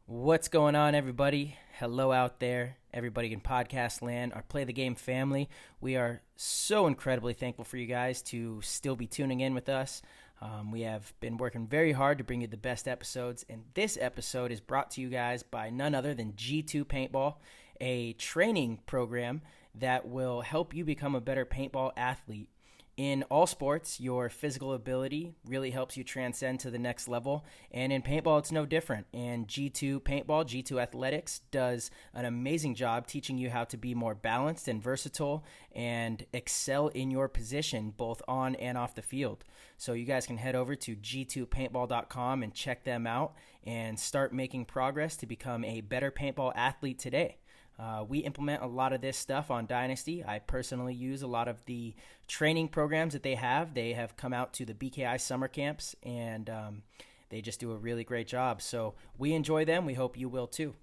What's going on, everybody? Hello out there, everybody in podcast land, our Play the Game family. We are so incredibly thankful for you guys to still be tuning in with us. We have been working very hard to bring you the best episodes, and this episode is brought to you guys by none other than G2 Paintball, a training program that will help you become a better paintball athlete. In all sports, your physical ability really helps you transcend to the next level. And in paintball, it's no different. And G2 Paintball, G2 Athletics, does an amazing job teaching you how to be more balanced and versatile and excel in your position, both on and off the field. So you guys can head over to g2paintball.com and check them out and start making progress to become a better paintball athlete today. We implement a lot of this stuff on Dynasty. I personally use a lot of the training programs that they have. They have come out to the BKI summer camps, and they just do a really great job. So we enjoy them. We hope you will too.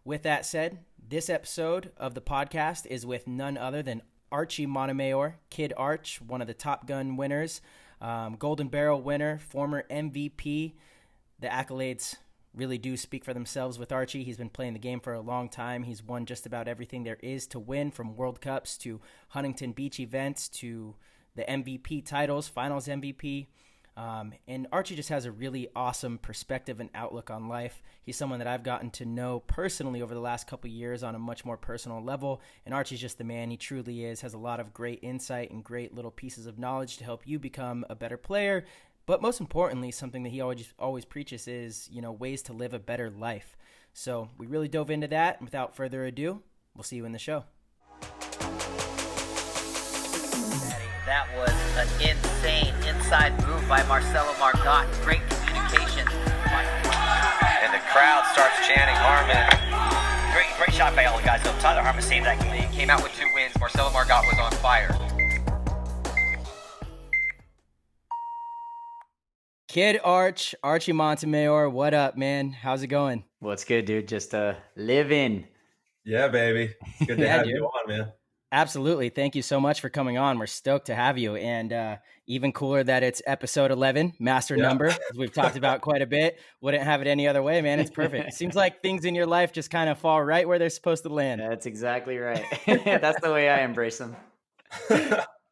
With that said, this episode of the podcast is with none other than Archie Montemayor, Kid Arch, one of the Top Gun winners, Golden Barrel winner, former MVP. The accolades really do speak for themselves with Archie. He's been playing the game for a long time. He's won just about everything there is to win, from World Cups to Huntington Beach events to the MVP titles, Finals MVP. And Archie just has a really awesome perspective and outlook on life. He's someone that I've gotten to know personally over the last couple of years on a much more personal level. And Archie's just the man. He truly is, has a lot of great insight and great little pieces of knowledge to help you become a better player. But most importantly, something that he always preaches is, ways to live a better life. So we really dove into that. And without further ado, we'll see you in the show. That was an insane inside move by Marcelo Margot. Great communication. And the crowd starts chanting Harmon. Great shot by all the guys. So Tyler Harmon saved that game. Came out with 2 wins. Marcelo Margot was on fire. Kid Archie Montemayor, what up, man? How's it going? What's good, dude? Just living. Yeah, baby. It's good to have you on, man. Absolutely. Thank you so much for coming on. We're stoked to have you. And even cooler that it's episode 11, master number, as we've talked about quite a bit. Wouldn't have it any other way, man. It's perfect. It seems like things in your life just kind of fall right where they're supposed to land. That's exactly right. That's the way I embrace them.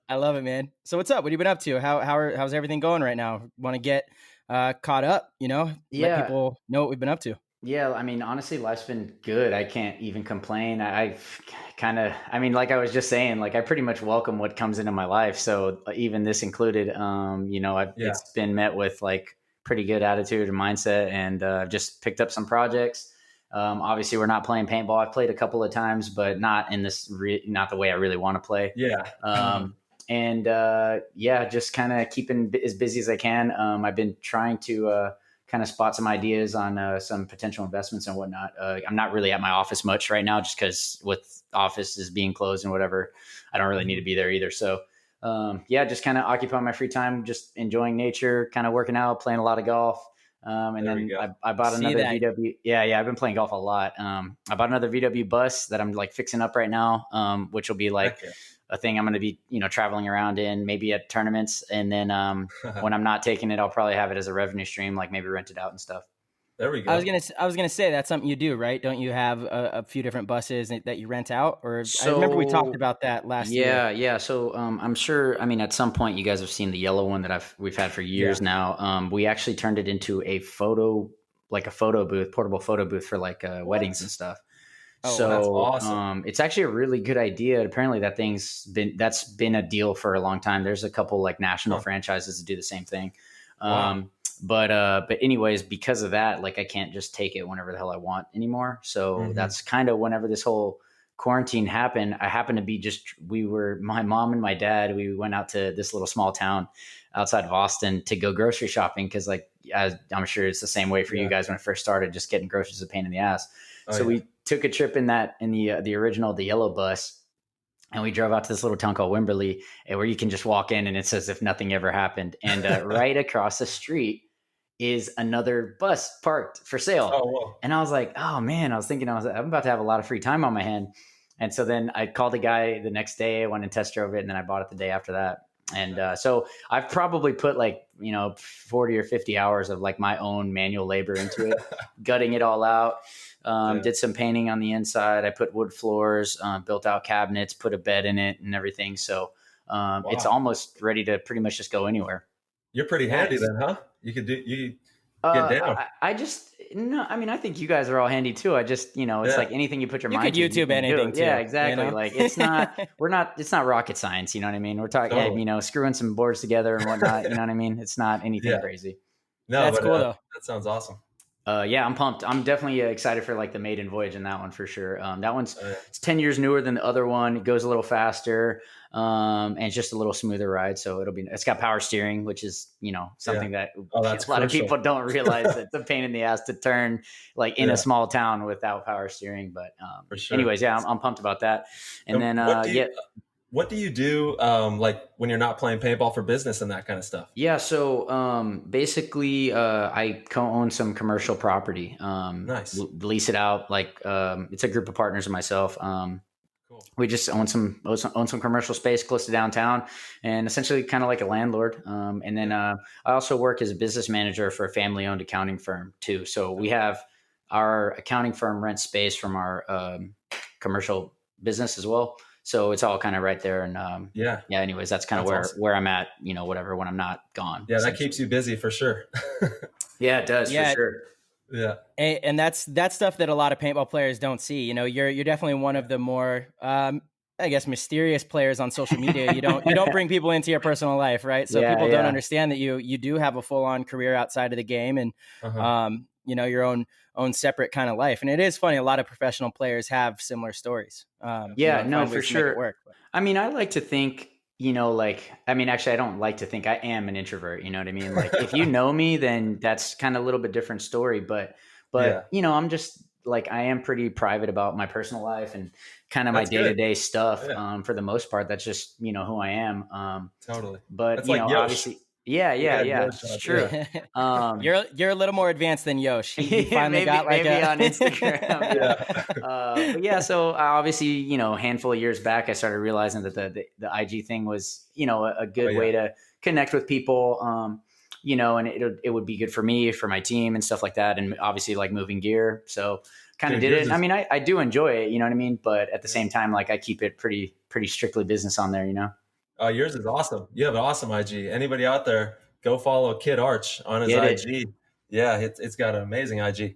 I love it, man. So what's up? What have you been up to? How's everything going right now? Want to get caught up, let people know what we've been up to. Yeah, I mean, honestly, life's been good. I can't even complain. I've like I was just saying, like I pretty much welcome what comes into my life. So even this included, it's been met with like pretty good attitude and mindset, and I've just picked up some projects. Obviously, we're not playing paintball. I've played a couple of times, but not in this, not the way I really want to play. Yeah. Just kind of keeping as busy as I can. I've been trying to kind of spot some ideas on some potential investments and whatnot. I'm not really at my office much right now, just because with offices being closed and whatever, I don't really need to be there either. So just kind of occupying my free time, just enjoying nature, kind of working out, playing a lot of golf. And then I bought another VW. Yeah. I've been playing golf a lot. I bought another VW bus that I'm like fixing up right now, which will be like a thing I'm going to be, traveling around in, maybe at tournaments. And then when I'm not taking it, I'll probably have it as a revenue stream, like maybe rent it out and stuff. There we go. I was gonna say that's something you do, right? Don't you have a few different buses that you rent out? Or I remember we talked about that last year. Yeah. So I'm sure. I mean, at some point, you guys have seen the yellow one that we've had for years now. We actually turned it into a photo booth, portable photo booth for like weddings and stuff. Oh, so that's awesome. It's actually a really good idea. Apparently, that's been a deal for a long time. There's a couple like national franchises that do the same thing. Wow. But anyways, because of that, like I can't just take it whenever the hell I want anymore. So that's kind of whenever this whole quarantine happened, I happened to be my mom and my dad, we went out to this little small town outside of Austin to go grocery shopping. Cause like, I'm sure it's the same way for you guys when it first started, just getting groceries is a pain in the ass. We took a trip in the original, the yellow bus. And we drove out to this little town called Wimberley, where you can just walk in and it's as if nothing ever happened. And right across the street is another bus parked for sale. Oh, wow. And I was like, oh man, I'm about to have a lot of free time on my hand. And so then I called the guy the next day, I went and test drove it, and then I bought it the day after that. So I've probably put like, 40 or 50 hours of like my own manual labor into it, gutting it all out. Did some painting on the inside. I put wood floors, built out cabinets, put a bed in it and everything. So it's almost ready to pretty much just go anywhere. You're pretty handy then, huh? You get down. I think you guys are all handy too. I just, it's like anything you put your mind to. You could YouTube anything too. Yeah, exactly. Like it's not rocket science. You know what I mean? We're talking, Totally. screwing some boards together and whatnot. You know what I mean? It's not anything crazy. No, that's cool though. That sounds awesome. I'm pumped. I'm definitely excited for like the maiden voyage in that one for sure. That one's it's 10 years newer than the other one. It goes a little faster, and it's just a little smoother ride. So it's got power steering, which is something that a lot of people don't realize. It's a pain in the ass to turn like in a small town without power steering. But for sure. anyways, I'm pumped about that. And then what do you do like when you're not playing paintball for business and that kind of stuff? Yeah, so basically I co-own some commercial property. Nice. Lease it out. Like it's a group of partners and myself. Cool. We just own some commercial space close to downtown, and essentially kind of like a landlord. And then I also work as a business manager for a family-owned accounting firm too. So we have our accounting firm rent space from our commercial business as well. So it's all kind of right there. And anyways, that's kind of where I'm at, whatever, when I'm not gone. Yeah, that keeps you busy for sure. Yeah, it does for sure. Yeah. And that's stuff that a lot of paintball players don't see. You're definitely one of the more I guess mysterious players on social media. You don't bring people into your personal life, right? So people don't understand that you do have a full-on career outside of the game and your own separate kind of life. And it is funny, a lot of professional players have similar stories. For sure. I mean, I like to think, actually I don't like to think. I am an introvert, you know what I mean? Like if you know me, then that's kind of a little bit different story, but I'm just like, I am pretty private about my personal life and kind of my day-to-day stuff. For the most part, that's just, who I am. Totally. But, that's like obviously, yeah. It's true. You're a little more advanced than Yosh. He finally got like maybe on Instagram. But so obviously, a handful of years back, I started realizing that the IG thing was, a good way to connect with people. And it would be good for me, for my team and stuff like that. And obviously like moving gear. So kind of did it. I mean, I do enjoy it, you know what I mean? But at the same time, like I keep it pretty strictly business on there, Oh, yours is awesome. You have an awesome IG. Anybody out there, go follow Kid Arch on his IG. Yeah, it's got an amazing IG.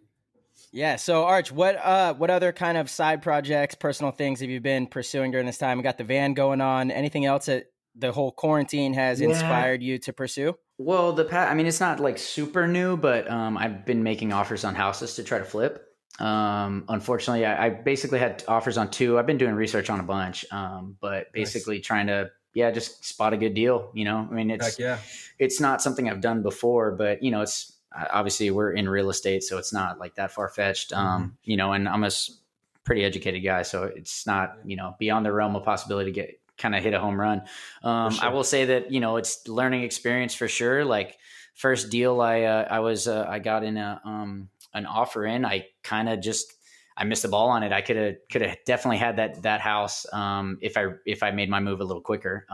Yeah. So Arch, what other kind of side projects, personal things have you been pursuing during this time? We got the van going on. Anything else that the whole quarantine has inspired you to pursue? Well, it's not like super new, but I've been making offers on houses to try to flip. Unfortunately, I basically had offers on 2. I've been doing research on a bunch, but basically trying to just spot a good deal. It's not something I've done before, but it's obviously we're in real estate, so it's not like that far fetched. And I'm a pretty educated guy, so it's not beyond the realm of possibility to kind of hit a home run. Sure. I will say that it's learning experience for sure. Like first deal I got in an offer in, I missed the ball on it. I could have definitely had that house if I made my move a little quicker.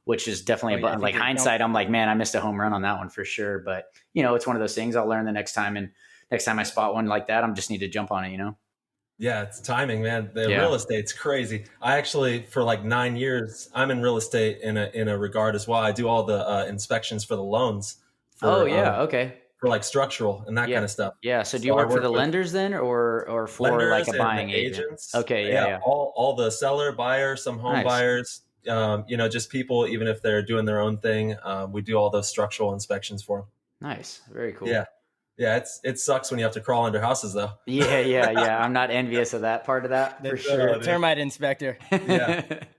Which is definitely like hindsight. I'm like, man, I missed a home run on that one for sure. But it's one of those things I'll learn the next time. And next time I spot one like that, I'm just need to jump on it. Yeah, it's timing, man. Real estate's crazy. I actually, for like 9 years, I'm in real estate in a regard as well. I do all the inspections for the loans. Okay. For like structural and that kind of stuff. Yeah. So do you work for the lenders then, or for like a buying agent? Okay. Yeah. All the seller, buyer, some home buyers. Just people, even if they're doing their own thing, we do all those structural inspections for them. Nice. Very cool. Yeah, it sucks when you have to crawl under houses, though. Yeah. I'm not envious of that part of that for sure. Termite Inspector.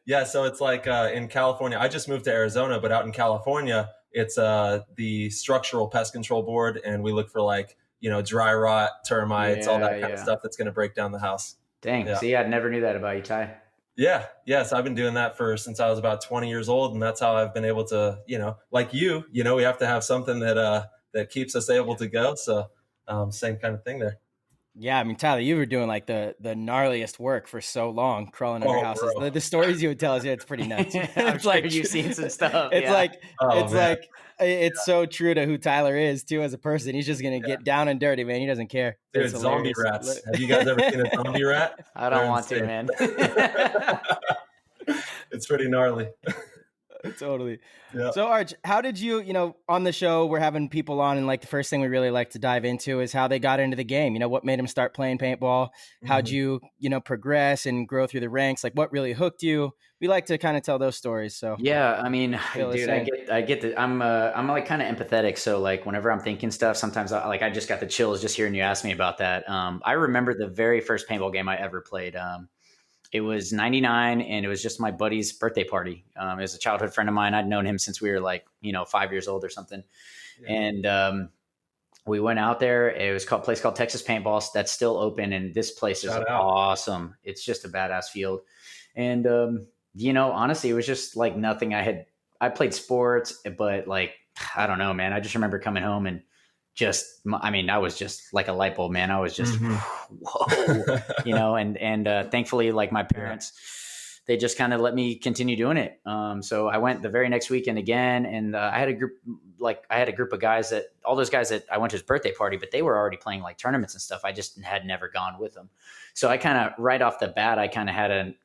Yeah. So it's like in California. I just moved to Arizona, but out in California, it's the structural pest control board, and we look for like dry rot, termites, all that kind of stuff that's going to break down the house. Dang. Yeah. See, I never knew that about you, Ty. Yeah. So I've been doing that since I was about 20 years old, and that's how I've been able to, like we have to have something that keeps us able to go. So same kind of thing there. Yeah, I mean, Tyler, you were doing like the gnarliest work for so long, crawling under houses. Bro. The stories you would tell us, it's pretty nuts. I'm It's sure like you've seen some stuff. it's Yeah. like Oh, it's man. like it's so true to who Tyler is too as a person. He's just gonna get down and dirty, man. He doesn't care. Dude, It's zombie hilarious. rats. Have you guys ever seen a zombie rat? I don't They're want to, insane. man. It's pretty gnarly. Totally. Yeah. So Arch, how did you, on the show, we're having people on, and like the first thing we really like to dive into is how they got into the game. What made them start playing paintball? How'd you, progress and grow through the ranks? Like what really hooked you? We like to kind of tell those stories. So Yeah, I mean, Fill us dude, in. I get that. I'm like kind of empathetic. So like whenever I'm thinking stuff, sometimes I just got the chills just hearing you ask me about that. I remember the very first paintball game I ever played. It was 99 and it was just my buddy's birthday party. It was a childhood friend of mine. I'd known him since we were like, 5 years old or something. Yeah. And we went out there. It was called a place called Texas Paintball. That's still open. And this place is Shout out. awesome. It's just a badass field. And, honestly, it was just like nothing I played sports, but like, I don't know, man. I just remember coming home and I was just like a light bulb, man. I was just, whoa, and thankfully, like my parents, they just kind of let me continue doing it. So I went the very next weekend again, and I had a group of guys all those guys that I went to his birthday party, but they were already playing like tournaments and stuff. I just had never gone with them. So I kind of right off the bat, I kind of had an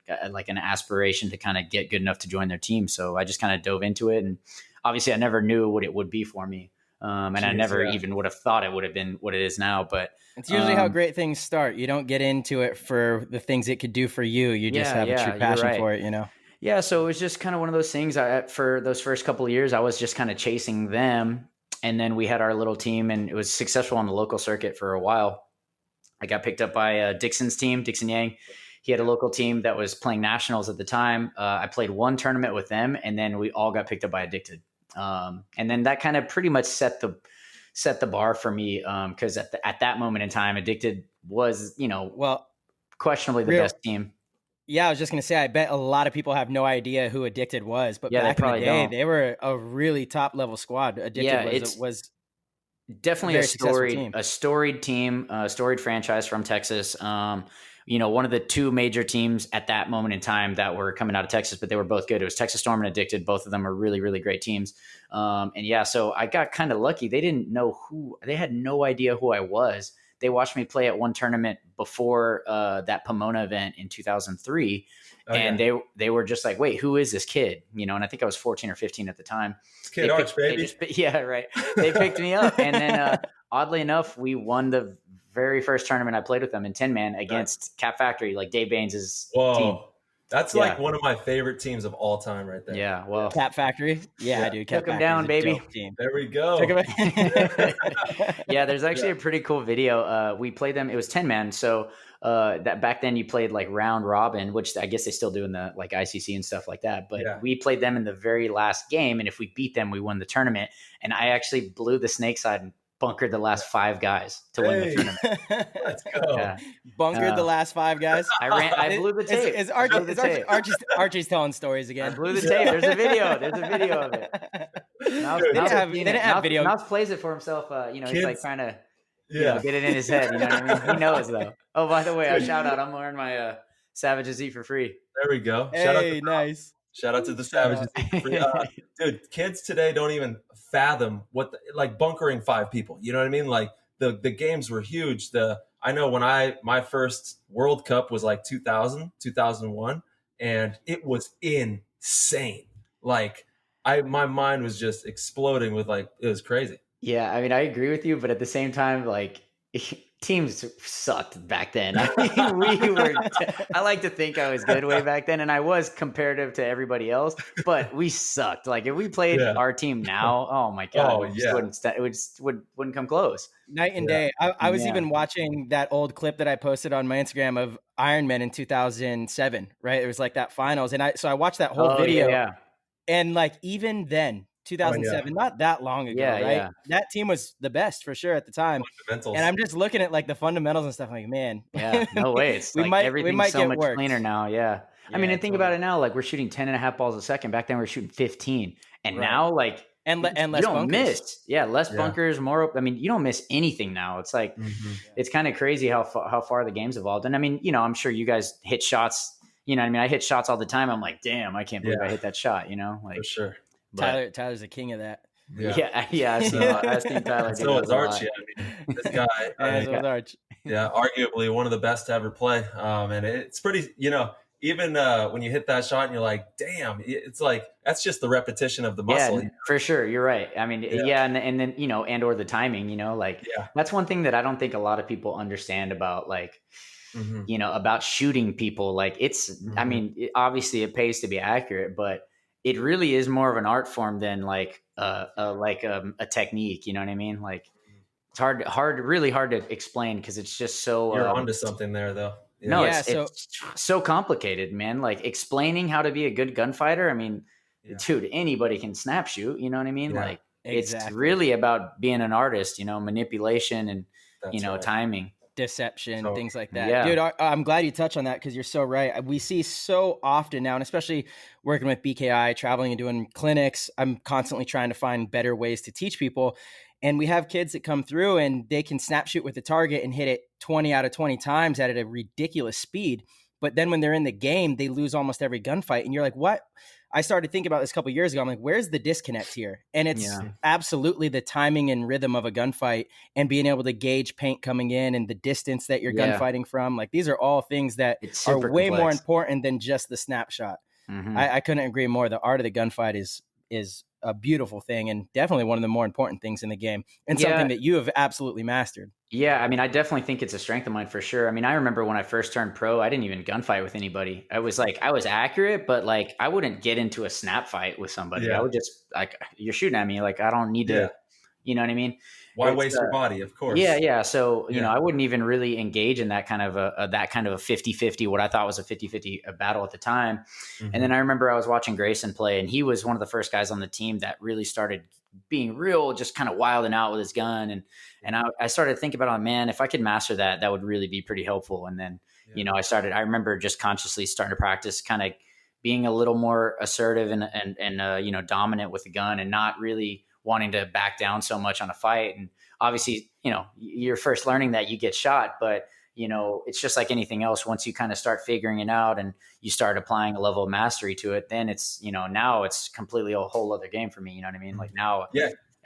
aspiration to kind of get good enough to join their team. So I just kind of dove into it, and obviously I never knew what it would be for me. I never even would have thought it would have been what it is now, but it's usually how great things start. You don't get into it for the things it could do for you. You just have a true passion for it, Yeah. So it was just kind of one of those things. For those first couple of years, I was just kind of chasing them. And then we had our little team, and it was successful on the local circuit for a while. I got picked up by Dixon's team, Dixon Yang. He had a local team that was playing nationals at the time. I played one tournament with them, and then we all got picked up by Addicted. And then that kind of pretty much set the bar for me. Cause at that moment in time, Addicted was, questionably the best team. Yeah. I was just going to say, I bet a lot of people have no idea who Addicted was, but back in the day, they were a really top level squad. Addicted was definitely a storied team, a storied franchise from Texas. One of the two major teams at that moment in time that were coming out of Texas, but they were both good. It was Texas Storm and Addicted. Both of them are really, really great teams. So I got kind of lucky. They had no idea who I was. They watched me play at one tournament before that Pomona event in 2003. And they were just like, wait, who is this kid? And I think I was 14 or 15 at the time. Kid Arch, baby. Yeah, right. They picked me up. And then oddly enough, we won the very first tournament I played with them in 10-man against Cap Factory, like Dave Baines' team. That's like one of my favorite teams of all time right there. Yeah, well. Cap Factory? Yeah, dude. Took them down, baby. There we go. Yeah, there's actually a pretty cool video. We played them. It was 10-man. So that back then you played like round robin, which I guess they still do in the like ICC and stuff like that. But we played them in the very last game. And if we beat them, we won the tournament. And I actually blew the snake side and bunkered the last 5 guys to win the tournament. Let's go. Yeah. Bunkered the last 5 guys. I blew the tape. Archie's telling stories again. I blew the tape. There's a video of it. They didn't have video. Mouse plays it for himself. He's like trying to get it in his head. You know what I mean? He knows though. Oh, by the way, a shout out. I'm wearing my Savages Eat for free. There we go. Hey, nice. Shout out to the Savages. Dude, kids today don't even fathom like bunkering 5 people. You know what I mean? Like the games were huge. I know when my first World Cup was like 2001, and it was insane. Like my mind was just exploding with it was crazy. Yeah, I mean, I agree with you, but at the same time, like teams sucked back then. I mean, I like to think I was good way back then, and I was comparative to everybody else, but we sucked. Like if we played our team now, oh my God, wouldn't come close. Night and day. I was even watching that old clip that I posted on my Instagram of Ironman in 2007, right? It was like that finals. And I watched that whole video and like, even then, 2007, not that long ago, right? Yeah. That team was the best for sure at the time. And I'm just looking at like the fundamentals and stuff like, man. Yeah, no way. It's everything's so much cleaner now. Yeah. I mean, and think about it now, like we're shooting 10.5 balls a second. Back then we were shooting 15. And now like and less you don't bunkers. miss. Yeah, less bunkers, more. I mean, you don't miss anything now. It's like it's kind of crazy how far the game's evolved. And I mean, I'm sure you guys hit shots. You know what I mean? I hit shots all the time. I'm like, damn, I can't believe I hit that shot. Like for sure. Tyler's the king of that. Yeah. I've seen Tyler. So it's Archie. I mean, this guy. So Archie. Yeah, arguably one of the best to ever play. And it's pretty, even when you hit that shot and you're like, damn, it's like, that's just the repetition of the muscle. Yeah, for sure. You're right. I mean, and then, and or the timing, that's one thing that I don't think a lot of people understand about about shooting people. Like it's, I mean, obviously it pays to be accurate, but it really is more of an art form than like a technique. You know what I mean? Like it's really hard to explain because it's just so. You're onto something there, though. Yeah. No, it's so complicated, man. Like explaining how to be a good gunfighter. I mean, dude, anybody can snap shoot. You know what I mean? Yeah, like it's really about being an artist. Manipulation and timing. Deception, things like that. Dude, I'm glad you touched on that because you're so right. We see so often now, and especially working with BKI, traveling and doing clinics, I'm constantly trying to find better ways to teach people. And we have kids that come through and they can snap shoot with the target and hit it 20 out of 20 times at a ridiculous speed. But then when they're in the game, they lose almost every gunfight. And you're like, what? I started thinking about this a couple of years ago. I'm like, where's the disconnect here? And it's absolutely the timing and rhythm of a gunfight and being able to gauge paint coming in and the distance that you're gunfighting from. Like these are all things that are way more important than just the snapshot. I couldn't agree more. The art of the gunfight is a beautiful thing and definitely one of the more important things in the game and something that you have absolutely mastered. Yeah, I mean, I definitely think it's a strength of mine for sure. I mean, I remember when I first turned pro, I didn't even gunfight with anybody. I was accurate, but like I wouldn't get into a snap fight with somebody. I would just like, you're shooting at me. Like, I don't need to, you know what I mean? Why waste your body? Of course. Yeah. So, I wouldn't even really engage in that kind of a 50-50, what I thought was a 50-50 battle at the time. And then I remember I was watching Grayson play and he was one of the first guys on the team that really started being real, just kind of wilding out with his gun. And I started thinking about, man, if I could master that, that would really be pretty helpful. And then, I remember just consciously starting to practice kind of being a little more assertive and dominant with the gun and not really wanting to back down so much on a fight. And obviously, you're first learning that you get shot, but it's just like anything else. Once you kind of start figuring it out and you start applying a level of mastery to it, then it's, now it's completely a whole other game for me. You know what I mean? Like now,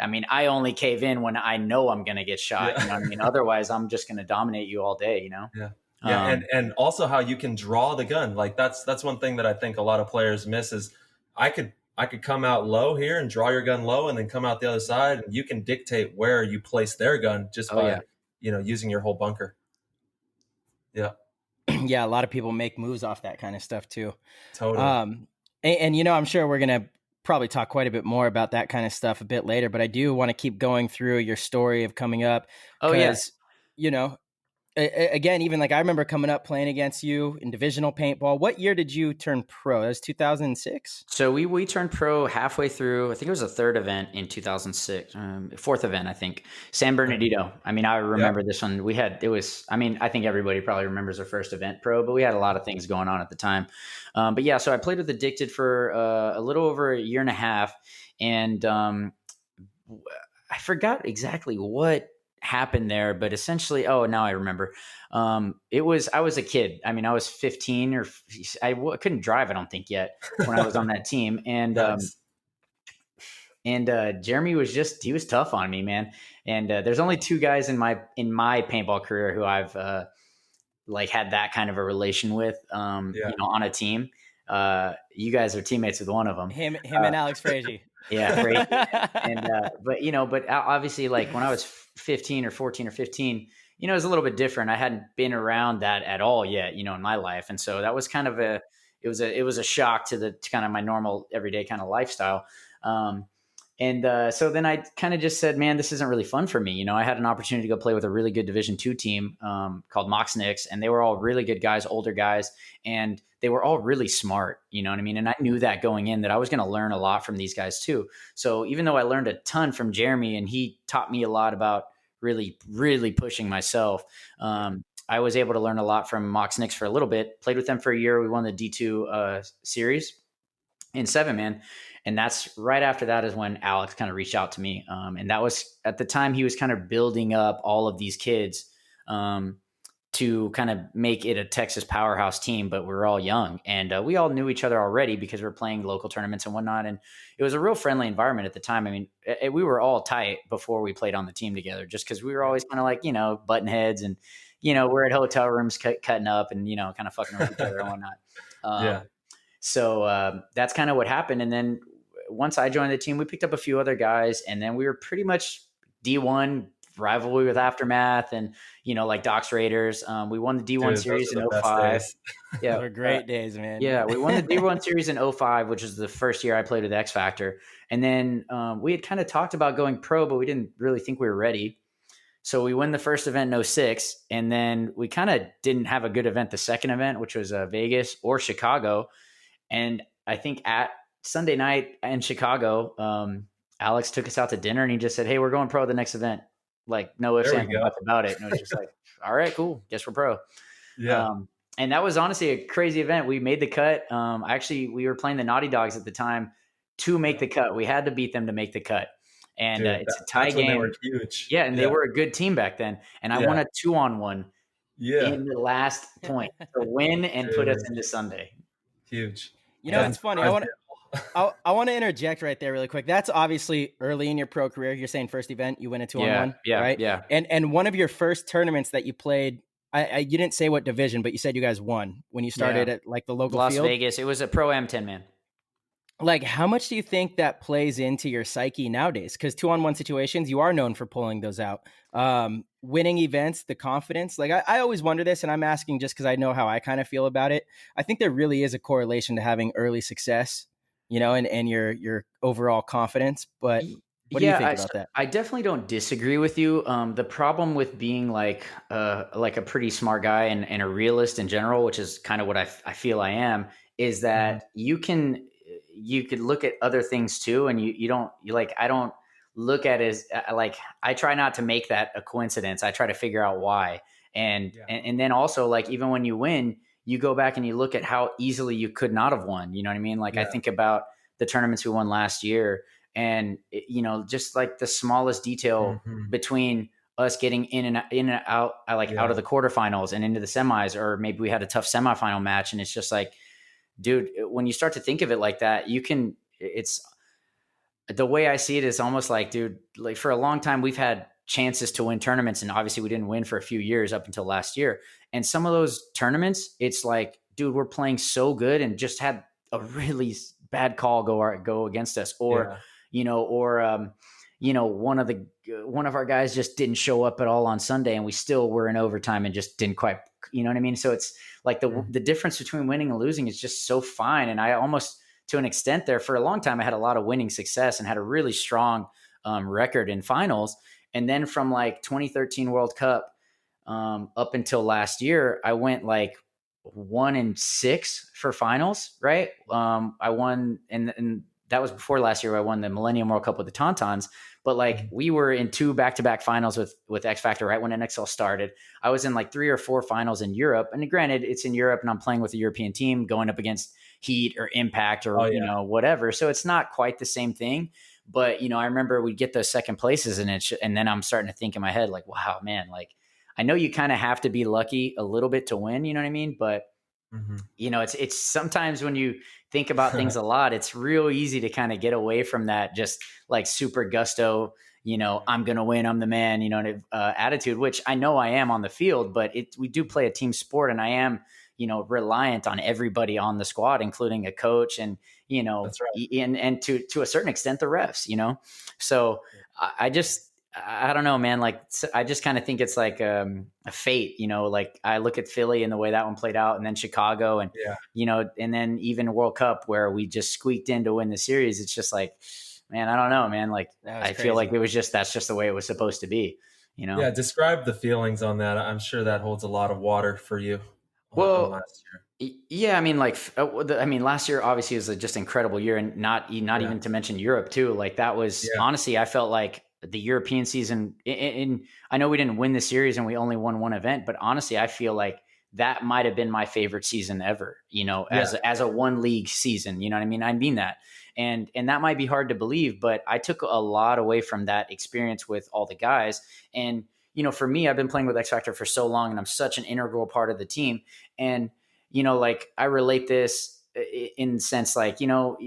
I mean, I only cave in when I know I'm going to get shot. You know what I mean? Otherwise I'm just going to dominate you all day, and also how you can draw the gun. Like that's one thing that I think a lot of players miss is I could come out low here and draw your gun low and then come out the other side and you can dictate where you place their gun just by, using your whole bunker. Yeah. Yeah. A lot of people make moves off that kind of stuff too. Totally. And I'm sure we're going to probably talk quite a bit more about that kind of stuff a bit later, but I do want to keep going through your story of coming up. Again, even like I remember coming up playing against you in divisional paintball. What year did you turn pro? That was 2006. So we turned pro halfway through. I think it was the third event in 2006, fourth event, I think, San Bernardino. I mean, I remember this one. I think everybody probably remembers their first event pro, but we had a lot of things going on at the time. So I played with Addicted for a little over a year and a half, and I forgot exactly what happened there, but essentially, now I remember. I was a kid. I mean, I was 15 or I couldn't drive, I don't think yet when I was on that team. And, Jeremy he was tough on me, man. And, there's only two guys in my paintball career who I've, had that kind of a relation with, on a team. You guys are teammates with one of them. Him and Alex Frazee. Yeah, great. And but obviously, like when I was 15 or 14 or 15, it was a little bit different. I hadn't been around that at all yet, in my life, and so that was kind of it was a shock to kind of my normal everyday kind of lifestyle. So then I kind of just said, man, this isn't really fun for me. I had an opportunity to go play with a really good Division II team called Moxnix, and they were all really good guys, older guys, and they were all really smart, you know what I mean? And I knew that going in that I was going to learn a lot from these guys too. So even though I learned a ton from Jeremy and he taught me a lot about really, really pushing myself, I was able to learn a lot from Moxnix for a little bit, played with them for a year. We won the D2 series in 7-man. And that's right after that is when Alex kind of reached out to me. And that was at the time he was kind of building up all of these kids to kind of make it a Texas powerhouse team, but we were all young and we all knew each other already because we were playing local tournaments and whatnot. And it was a real friendly environment at the time. I mean, we were all tight before we played on the team together, just because we were always kind of like, button heads and, we're at hotel rooms cutting up and, kind of fucking with each other and whatnot. So that's kind of what happened. And then once I joined the team, we picked up a few other guys and then we were pretty much D1 rivalry with Aftermath and, like Doc's Raiders. We won the D1 series in 05. Yeah. They were great days, man. Yeah. We won the D1 series in 05, which was the first year I played with X Factor. And then we had kind of talked about going pro, but we didn't really think we were ready. So we won the first event in 06. And then we kind of didn't have a good event the second event, which was Vegas or Chicago. And I think at Sunday night in Chicago, Alex took us out to dinner and he just said, "Hey, we're going pro the next event." Like no ifs, ands, or buts about it. And it was just like, all right, cool. Guess we're pro. Yeah. And that was honestly a crazy event. We made the cut. We were playing the Naughty Dogs at the time to make the cut. We had to beat them to make the cut. And it's a tie game. They were huge. Yeah. And they were a good team back then. And I won a 2-on-1 in the last point to win and put us into Sunday. Huge. It's funny. I want to interject right there really quick. That's obviously early in your pro career. You're saying first event, you win a 2-on-1, right? Yeah. And one of your first tournaments that you played, you didn't say what division, but you said you guys won when you started at like the local Las field. Vegas. It was a pro M10 man. Like, how much do you think that plays into your psyche nowadays? Because 2-on-1 situations, you are known for pulling those out. Winning events, the confidence. Like, I always wonder this, and I'm asking just because I know how I kind of feel about it. I think there really is a correlation to having early success, and your overall confidence. But what do you think about that? I definitely don't disagree with you. The problem with being like a pretty smart guy and a realist in general, which is kind of what I feel I am, is that you could look at other things too, and I don't look at it as like, I try not to make that a coincidence. I try to figure out why. And then also, like, even when you win, you go back and you look at how easily you could not have won. You know what I mean? Like, I think about the tournaments we won last year and, just like the smallest detail between us getting in and out, out of the quarterfinals and into the semis, or maybe we had a tough semifinal match. And it's just like, dude, when you start to think of it like that, it's the way I see it is almost like, dude, like for a long time, we've had chances to win tournaments. And obviously we didn't win for a few years up until last year. And some of those tournaments, it's like, dude, we're playing so good and just had a really bad call go against us, or, one of our guys just didn't show up at all on Sunday and we still were in overtime and just didn't quite, you know what I mean? So it's like the difference between winning and losing is just so fine. And I almost, to an extent there, for a long time, I had a lot of winning success and had a really strong record in finals. And then from like 2013 World Cup up until last year, I went like 1-6 for finals, right? I won, and that was before last year. I won the Millennium World Cup with the Tauntauns, but like we were in 2 back-to-back finals with X Factor right when NXL started. I was in like 3 or 4 finals in Europe, and granted, it's in Europe, and I'm playing with a European team going up against Heat or Impact or whatever. So it's not quite the same thing. But I remember we'd get those second places, and then I'm starting to think in my head like, wow, man, like I know you kind of have to be lucky a little bit to win. You know what I mean? But it's sometimes when you think about things a lot, it's real easy to kind of get away from that just like super gusto, I'm going to win, I'm the man, attitude, which I know I am on the field, but we do play a team sport, and I am, reliant on everybody on the squad, including a coach and, That's right. and to a certain extent, the refs, So I don't know, man. Like, I just kind of think it's like a fate, like I look at Philly and the way that one played out, and then Chicago and, and then even World Cup where we just squeaked in to win the series. It's just like, man, I don't know, man. Like, I feel like that's just the way it was supposed to be, Yeah. Describe the feelings on that. I'm sure that holds a lot of water for you. Well, last year. Yeah, I mean, last year obviously was just incredible year, and not even to mention Europe too. Like that was honestly, I felt like the European season. I know we didn't win the series and we only won one event, but honestly, I feel like that might have been my favorite season ever, as a one league season, you know what I mean? I mean that. And that might be hard to believe, but I took a lot away from that experience with all the guys. And, for me, I've been playing with X Factor for so long, and I'm such an integral part of the team. And, like, I relate this in the sense, like,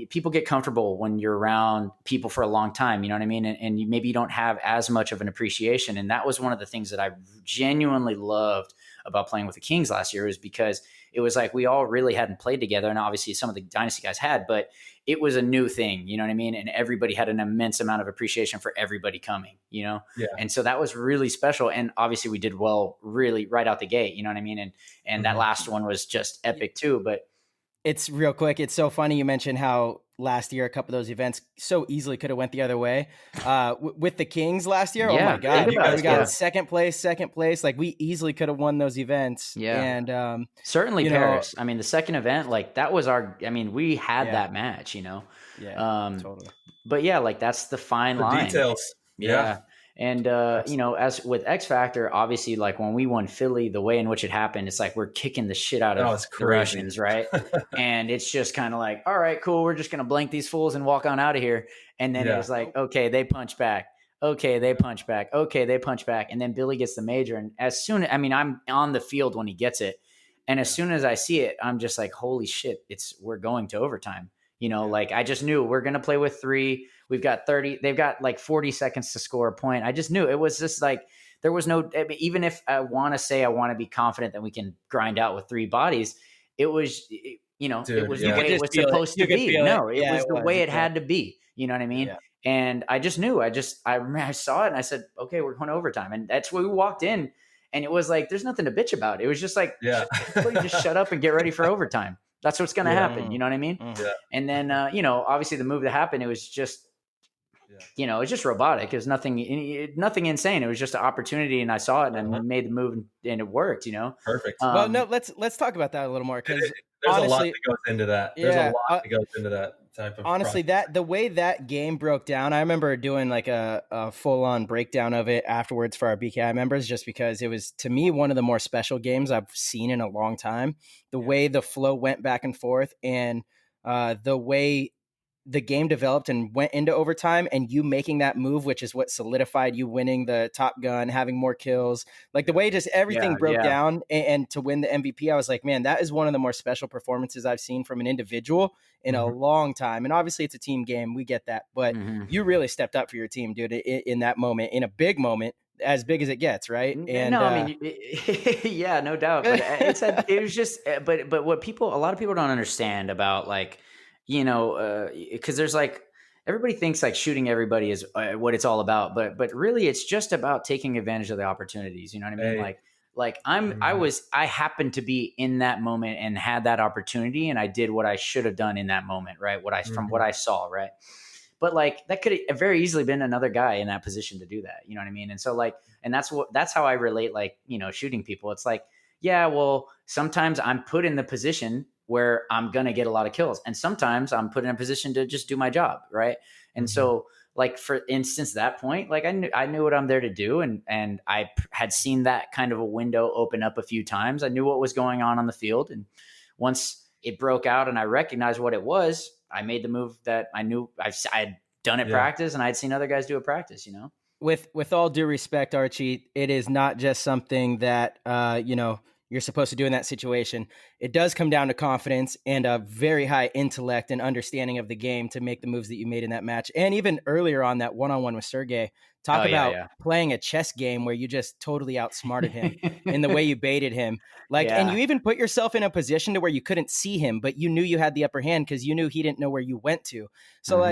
people get comfortable when you're around people for a long time, you know what I mean? And maybe you don't have as much of an appreciation. And that was one of the things that I genuinely loved about playing with the Kings last year, is because it was like we all really hadn't played together. And obviously some of the Dynasty guys had, but it was a new thing, you know what I mean? And everybody had an immense amount of appreciation for everybody coming, Yeah. And so that was really special. And obviously we did well really right out the gate, you know what I mean? And that last one was just epic too. But it's real quick. It's so funny you mentioned how last year a couple of those events so easily could have went the other way. With the Kings last year, oh my God, we got second place. Like, we easily could have won those events. Yeah, and certainly Paris. I mean, the second event, like, that was we had that match, Yeah, totally. But yeah, like, that's the fine line. Details. Yeah. And, as with X Factor, obviously, like, when we won Philly, the way in which it happened, it's like we're kicking the shit out of the Russians, right? And it's just kind of like, all right, cool, we're just going to blank these fools and walk on out of here. And then it was like, okay, they punch back. Okay, they punch back. Okay, they punch back. And then Billy gets the major. And I'm on the field when he gets it. And as soon as I see it, I'm just like, holy shit, we're going to overtime. Like, I just knew we're going to play with 3. We've got 30. They've got like 40 seconds to score a point. I just knew it was just like, there was no, even if I want to be confident that we can grind out with 3 bodies, it was, it was the way it was supposed to be. No, it was the way it had to be. You know what I mean? Yeah. And I just knew, I saw it and I said, okay, we're going to overtime. And that's where we walked in. And it was like, there's nothing to bitch about. It was just like, just shut up and get ready for overtime. That's what's going to happen. You know what I mean? Yeah. And then, obviously the move that happened, it was just, it was just robotic. It was nothing insane. It was just an opportunity, and I saw it, and I made the move, and it worked. Perfect. Well, no, let's talk about that a little more, because there's a lot that goes into that. There's a lot that goes into that type of. Honestly, process. the way that game broke down, I remember doing like a full on breakdown of it afterwards for our BKI members, just because it was, to me, one of the more special games I've seen in a long time. The way the flow went back and forth, and the way the game developed and went into overtime, and you making that move, which is what solidified you winning the Top Gun, having more kills, like the way just everything broke down, and to win the MVP, I was like, man, that is one of the more special performances I've seen from an individual in a long time. And obviously it's a team game, we get that, but you really stepped up for your team, dude, in that moment, in a big moment, as big as it gets, right? And yeah, no doubt. But it was just, but what a lot of people don't understand about, like, because there's like, everybody thinks like shooting everybody is what it's all about, but really it's just about taking advantage of the opportunities. You know what I mean? Hey. I happened to be in that moment and had that opportunity, and I did what I should have done in that moment, right? From what I saw, right? But like, that could have very easily been another guy in that position to do that. You know what I mean? And so like, and that's how I relate, like, shooting people. It's like, yeah, well, sometimes I'm put in the position where I'm going to get a lot of kills, and sometimes I'm put in a position to just do my job. Right. And so, like, for instance, that point, like, I knew what I'm there to do. And I had seen that kind of a window open up a few times. I knew what was going on the field. And once it broke out and I recognized what it was, I made the move that I knew I had done at practice, and I'd seen other guys do at practice, With all due respect, Archie, it is not just something that, you're supposed to do in that situation. It does come down to confidence and a very high intellect and understanding of the game to make the moves that you made in that match. And even earlier on, that one-on-one with Sergey, talk about playing a chess game where you just totally outsmarted him in the way you baited him. And you even put yourself in a position to where you couldn't see him, but you knew you had the upper hand because you knew he didn't know where you went to. So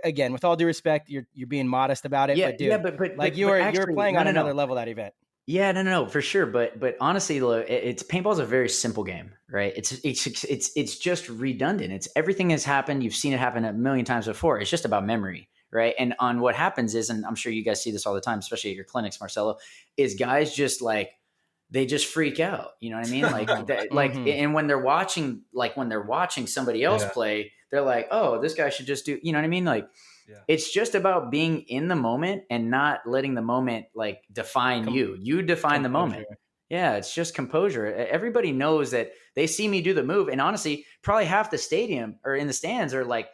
again, with all due respect, you're being modest about it, but dude, but you were playing on another level that event. Yeah, no, for sure. But honestly, look, paintball is a very simple game, right? It's just redundant. It's everything has happened. You've seen it happen a million times before. It's just about memory, right? And on what happens is, and I'm sure you guys see this all the time, especially at your clinics, Marcelo, is guys just like, they just freak out. You know what I mean? And when they're watching, somebody else play, they're like, oh, this guy should just do, you know what I mean? Like, it's just about being in the moment and not letting the moment like define you. You define the moment. Yeah, it's just composure. Everybody knows that they see me do the move. And honestly, probably half the stadium or in the stands are like,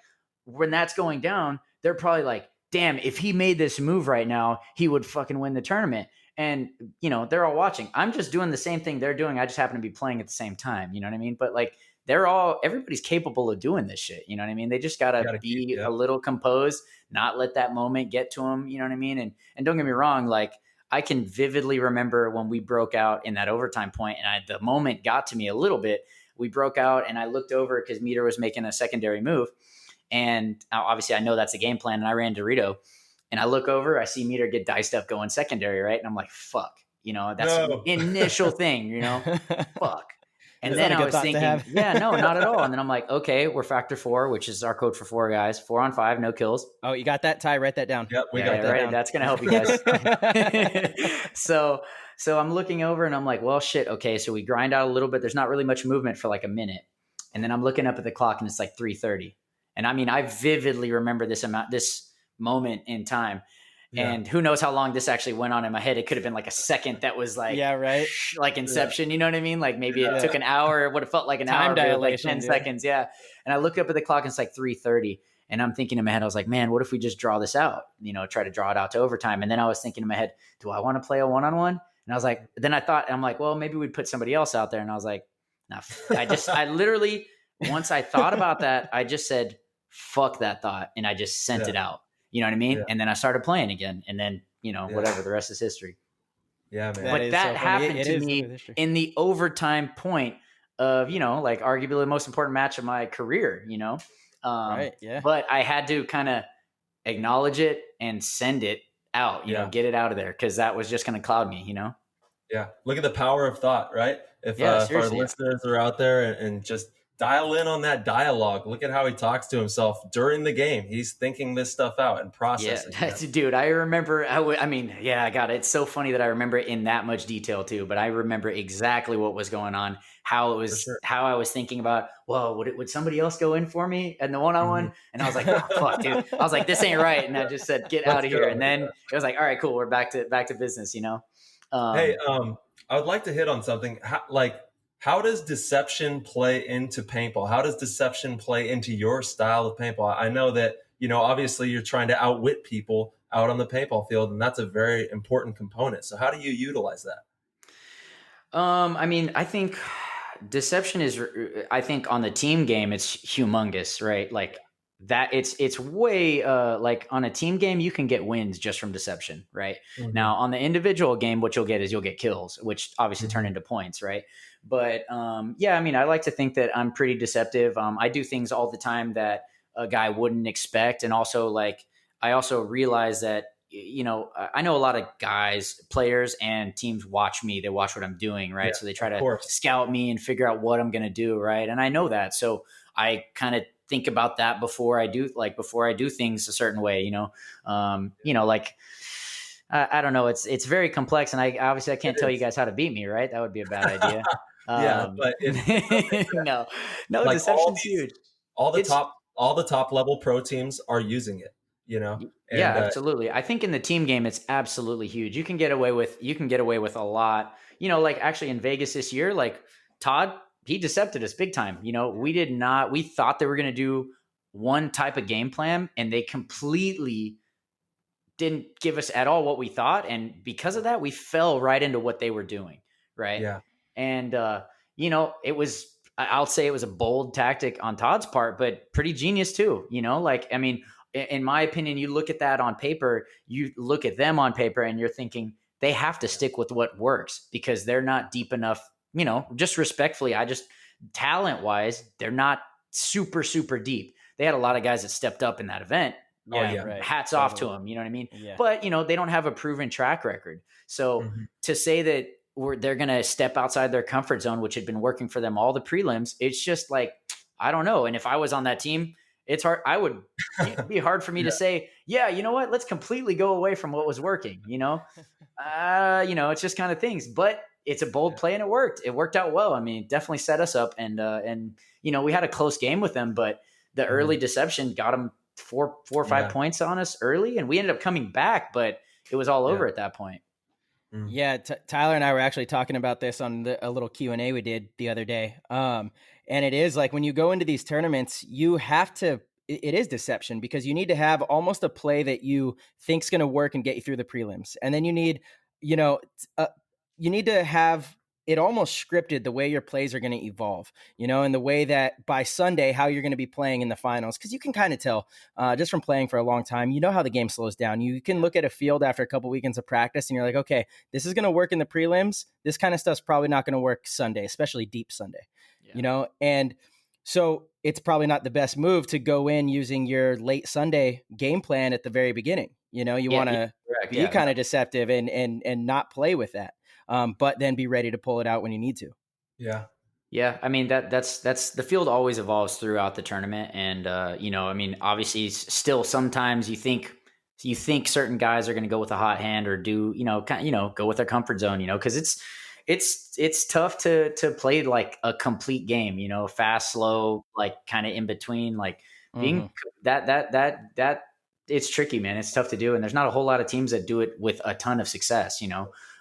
when that's going down, they're probably like, damn, if he made this move right now, he would fucking win the tournament. And, they're all watching. I'm just doing the same thing they're doing. I just happen to be playing at the same time. You know what I mean? But like, everybody's capable of doing this shit. You know what I mean? They just got to be a little composed, not let that moment get to them. You know what I mean? And don't get me wrong, like, I can vividly remember when we broke out in that overtime point, and the moment got to me a little bit. We broke out, and I looked over because Meter was making a secondary move, and obviously I know that's a game plan, and I ran Dorito, and I look over, I see Meter get diced up going secondary, right? And I'm like, fuck, that's the initial thing, fuck. And then I was thinking, no, not at all. And then I'm like, okay, we're factor 4, which is our code for 4 guys, 4 on 5, no kills. Oh, you got that, Ty? Write that down. Yep, we got that right. down. That's going to help you guys. So I'm looking over and I'm like, well, shit. Okay. So we grind out a little bit. There's not really much movement for like a minute. And then I'm looking up at the clock and it's like 3:30. And I mean, I vividly remember this moment in time. Yeah. And who knows how long this actually went on in my head. It could have been like a second that was like, like Inception, you know what I mean? Like maybe it took an hour. It would have felt like an Time hour, dilation, like 10 seconds. Yeah. And I look up at the clock and it's like 3:30. And I'm thinking in my head, I was like, man, what if we just draw this out? Try to draw it out to overtime. And then I was thinking in my head, do I want to play a one-on-one? And I was like, then I thought, I'm like, well, maybe we'd put somebody else out there. And I was like, no, I literally, once I thought about that, I just said, fuck that thought. And I just sent it out. You know what I mean? Yeah. And then I started playing again. And then, whatever, the rest is history. Yeah, man. But that happened to me in the overtime point of, like arguably the most important match of my career, right. Yeah. But I had to kind of acknowledge it and send it out, get it out of there. Cause that was just going to cloud me, Yeah. Look at the power of thought, right? If our listeners are out there and just dial in on that dialogue. Look at how he talks to himself during the game. He's thinking this stuff out and processing. Yeah, dude, I remember, I got it. It's so funny that I remember it in that much detail too, but I remember exactly what was going on, how it was, how I was thinking about, well, would somebody else go in for me in the one-on-one? And I was like, oh, fuck, dude. I was like, this ain't right. And I just said, get out of here. And then it was like, all right, cool. We're back to business, Hey, I would like to hit on something how does deception play into paintball? How does deception play into your style of paintball? I know that, obviously you're trying to outwit people out on the paintball field, and that's a very important component. So how do you utilize that? I think deception is, on the team game, it's humongous, right? Like that it's way, like on a team game, you can get wins just from deception, right? Mm-hmm. Now on the individual game, what you'll get kills, which obviously turn into points, right? But I like to think that I'm pretty deceptive. I do things all the time that a guy wouldn't expect. And also I also realize that, I know a lot of guys, players and teams watch me. They watch what I'm doing, right? Yeah, so they try to scout me and figure out what I'm going to do, right? And I know that. So I kind of think about that before I do things a certain way, I don't know. It's very complex, and I can't tell you guys how to beat me, right? That would be a bad idea. But no, deception's huge. All the top level pro teams are using it, And, absolutely. I think in the team game, it's absolutely huge. You can get away with a lot. Actually in Vegas this year, Todd, he decepted us big time. We thought they were going to do one type of game plan, and they completely didn't give us at all what we thought. And because of that, we fell right into what they were doing. Right. Yeah. And, I'll say it was a bold tactic on Todd's part, but pretty genius too. In my opinion, you look at that on paper, you look at them on paper and you're thinking they have to stick with what works because they're not deep enough, just respectfully. Talent wise, they're not super, super deep. They had a lot of guys that stepped up in that event. Hats off to them. You know what I mean? Yeah. But, they don't have a proven track record. So to say that they're going to step outside their comfort zone, which had been working for them all the prelims, it's just I don't know. And if I was on that team, it's hard. It'd be hard for me to say, yeah, you know what? Let's completely go away from what was working, it's just kind of things, but it's a bold play and it worked. It worked out well. I mean, it definitely set us up and we had a close game with them, but the early deception got them 4 or 5 points on us early, and we ended up coming back, but it was all over at that point. Yeah, Tyler and I were actually talking about this on a little Q&A we did the other day. And it is like when you go into these tournaments, you have to, it is deception because you need to have almost a play that you think's going to work and get you through the prelims. And then you need, you know, you need to have it almost scripted the way your plays are going to evolve, and the way that by Sunday, how you're going to be playing in the finals. Cause you can kind of tell just from playing for a long time, how the game slows down. You can look at a field after a couple weekends of practice and you're like, okay, this is going to work in the prelims. This kind of stuff's probably not going to work Sunday, especially deep Sunday, and so it's probably not the best move to go in using your late Sunday game plan at the very beginning. You want to be kind of deceptive and not play with that. But then be ready to pull it out when you need to. Yeah. Yeah. I mean, that's the field always evolves throughout the tournament. And, obviously still sometimes you think certain guys are going to go with a hot hand or do, go with their comfort zone, cause it's tough to play like a complete game, fast, slow, like kind of in between, like being that it's tricky, man. It's tough to do. And there's not a whole lot of teams that do it with a ton of success,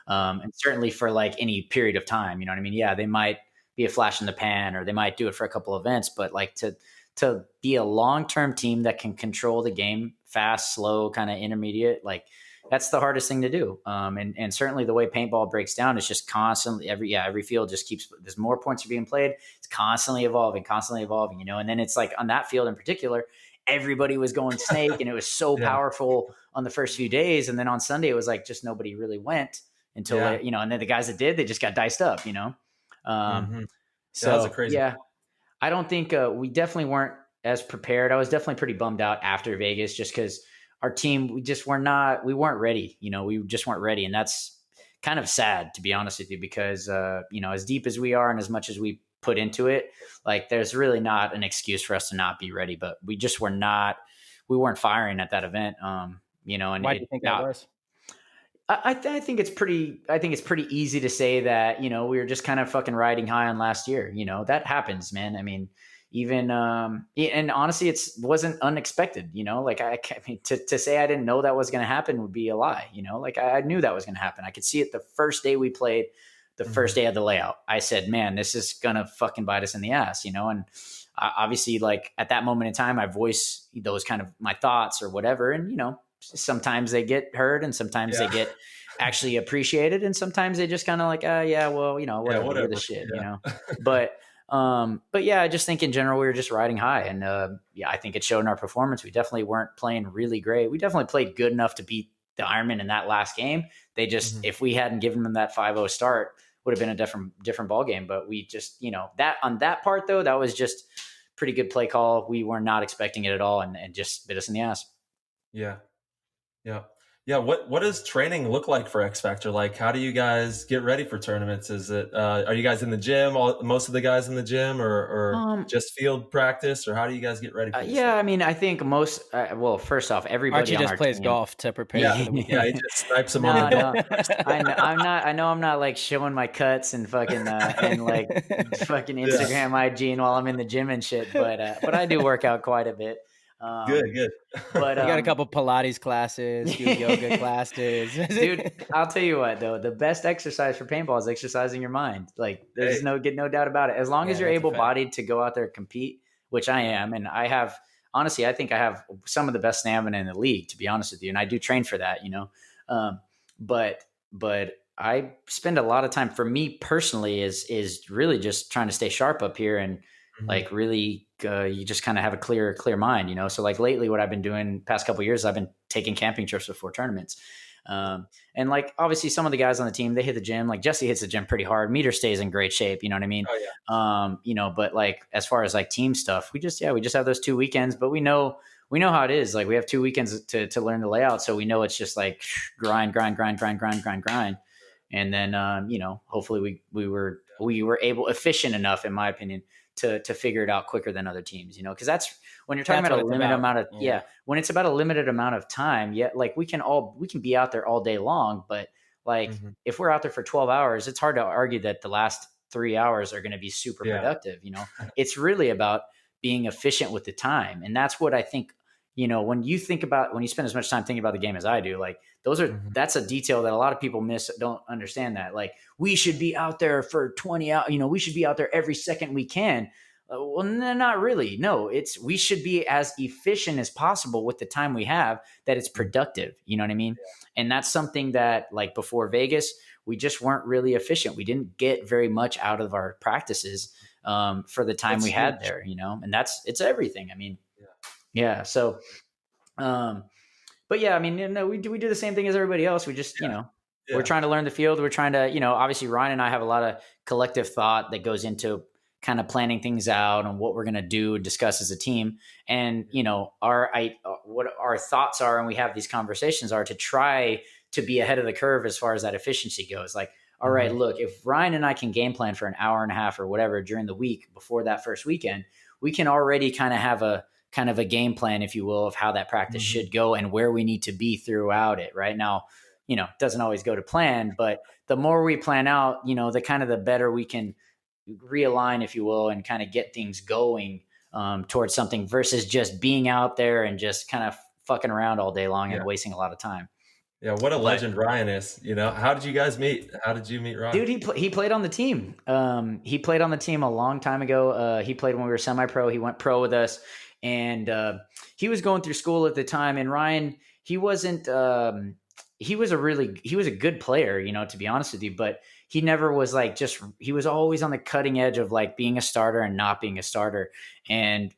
and certainly for like any period of time, you know what I mean? Yeah, they might be a flash in the pan or they might do it for a couple events, but like to be a long-term team that can control the game fast, slow, kind of intermediate, like that's the hardest thing to do. And certainly the way paintball breaks down is just constantly every field just keeps, there's more points are being played. It's constantly evolving, and then it's like on that field in particular, everybody was going snake and it was so powerful on the first few days. And then on Sunday, it was like, just nobody really went until, and then the guys that did, they just got diced up, So that was a crazy. Yeah, I don't think we definitely weren't as prepared. I was definitely pretty bummed out after Vegas just because our team, we weren't ready, we just weren't ready. And that's kind of sad, to be honest with you, because, as deep as we are and as much as we put into it, like there's really not an excuse for us to not be ready, but we just we weren't firing at that event. And why do you think that was? I think it's pretty easy to say that, we were just kind of fucking riding high on last year. That happens, man. I mean, even, and honestly, it wasn't unexpected, like I mean, to say I didn't know that was going to happen would be a lie, like I knew that was going to happen. I could see it the first day we played, the first day of the layout. I said, man, this is going to fucking bite us in the ass, and obviously like at that moment in time, I voice those kind of my thoughts or whatever. And, sometimes they get heard and sometimes they get actually appreciated. And sometimes they just kind of like, whatever, you're the shit, but yeah, I just think in general, we were just riding high and, I think it showed in our performance. We definitely weren't playing really great. We definitely played good enough to beat the Ironman in that last game. They just, if we hadn't given them that 5-0 start, would have been a different ball game. But we just, that on that part though, that was just pretty good play call. We were not expecting it at all and just bit us in the ass. Yeah. Yeah. What does training look like for X Factor? Like, how do you guys get ready for tournaments? Is it, are you guys in the gym, most of the guys in the gym or just field practice, or how do you guys get ready for this? I mean, I think first off, everybody Archie just plays golf to prepare. Yeah, he just snipes them on the golf. I know I'm not like showing my cuts and fucking, and like fucking Instagram IG while I'm in the gym and shit, but I do work out quite a bit. Good. But you got a couple Pilates classes, few yoga classes. Dude, I'll tell you what though, the best exercise for paintball is exercising your mind. Like there's no doubt about it. As long as you're able-bodied to go out there and compete, which I am, and I have, honestly, I think I have some of the best stamina in the league, to be honest with you. And I do train for that, but I spend a lot of time, for me personally, is really just trying to stay sharp up here and like really you just kind of have a clear mind, so like lately what I've been doing past couple of years, I've been taking camping trips before tournaments, and like obviously some of the guys on the team, they hit the gym. Like Jesse hits the gym pretty hard. Meter stays in great shape, you know what I mean? Oh, yeah. But like as far as like team stuff, we just have those 2 weekends, but we know how it is. Like we have 2 weekends to learn the layout, so we know it's just like grind, and then hopefully we were efficient enough, in my opinion, to figure it out quicker than other teams, because that's when you're talking about a limited amount of, when it's about a limited amount of time, like we can be out there all day long, but like if we're out there for 12 hours, it's hard to argue that the last 3 hours are going to be super productive. It's really about being efficient with the time. And that's what I think, when you spend as much time thinking about the game as I do, like that's a detail that a lot of people don't understand that. Like, we should be out there for 20 hours, we should be out there every second we can. Well, not really. No, we should be as efficient as possible with the time we have, that it's productive. You know what I mean? Yeah. And that's something that, like, before Vegas, we just weren't really efficient. We didn't get very much out of our practices for the time we had there, and it's everything. I mean, yeah. So, but yeah, I mean, we do the same thing as everybody else. We just, we're trying to learn the field. We're trying to, obviously Ryan and I have a lot of collective thought that goes into kind of planning things out and what we're going to do and discuss as a team. And, what our thoughts are, and we have these conversations, are to try to be ahead of the curve as far as that efficiency goes. Like, all right, look, if Ryan and I can game plan for an hour and a half or whatever during the week before that first weekend, we can already kind of have a game plan, if you will, of how that practice should go and where we need to be throughout it. Right now, it doesn't always go to plan, but the more we plan out, the better we can realign, if you will, and kind of get things going towards something, versus just being out there and just kind of fucking around all day long and wasting a lot of time. Yeah, what a legend Ryan is. How did you guys meet? How did you meet Ryan? Dude, he played on the team. He played on the team a long time ago. He played when we were semi-pro. He went pro with us, and he was going through school at the time. And Ryan, he wasn't. He was a good player, to be honest with you, but he never was he was always on the cutting edge of like being a starter and not being a starter. And,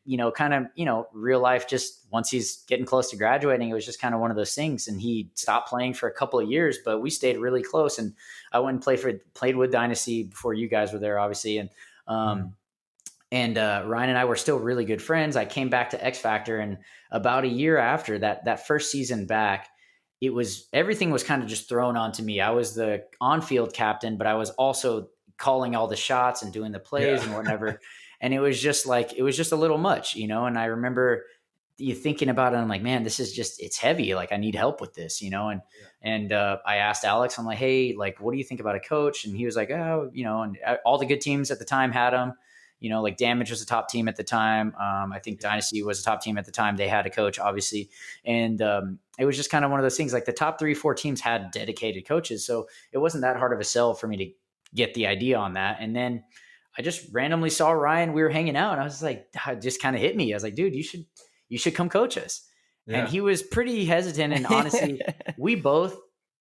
real life, just once he's getting close to graduating, it was just kind of one of those things. And he stopped playing for a couple of years, but we stayed really close. And I went and played with Dynasty before you guys were there, obviously. And, Ryan and I were still really good friends. I came back to X Factor, and about a year after that first season back, everything was kind of just thrown onto me. I was the on-field captain, but I was also calling all the shots and doing the plays and whatever. And it was just a little much, and I remember you thinking about it. I'm like, man, this is it's heavy. Like, I need help with this, and I asked Alex, I'm like, hey, like, what do you think about a coach? And he was like, oh, and all the good teams at the time had him. Like Damage was a top team at the time. I think Dynasty was a top team at the time. They had a coach, obviously. And it was just kind of one of those things, like the top 3-4 teams had dedicated coaches. So it wasn't that hard of a sell for me to get the idea on that. And then I just randomly saw Ryan. We were hanging out, and I was like, it just kind of hit me. I was like, dude, you should come coach us. Yeah. And he was pretty hesitant. And honestly, we both,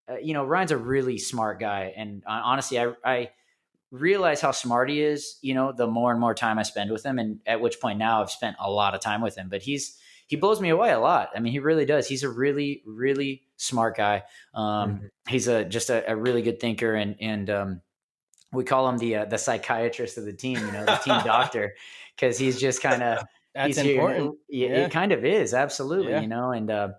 Ryan's a really smart guy. And honestly, I realize how smart he is, the more and more time I spend with him, and at which point now I've spent a lot of time with him, but he blows me away a lot. I mean, he really does. He's a really, really smart guy. He's just a really good thinker. And we call him the psychiatrist of the team, the team doctor, because he's just kind of, that's important. It kind of is. Absolutely. And,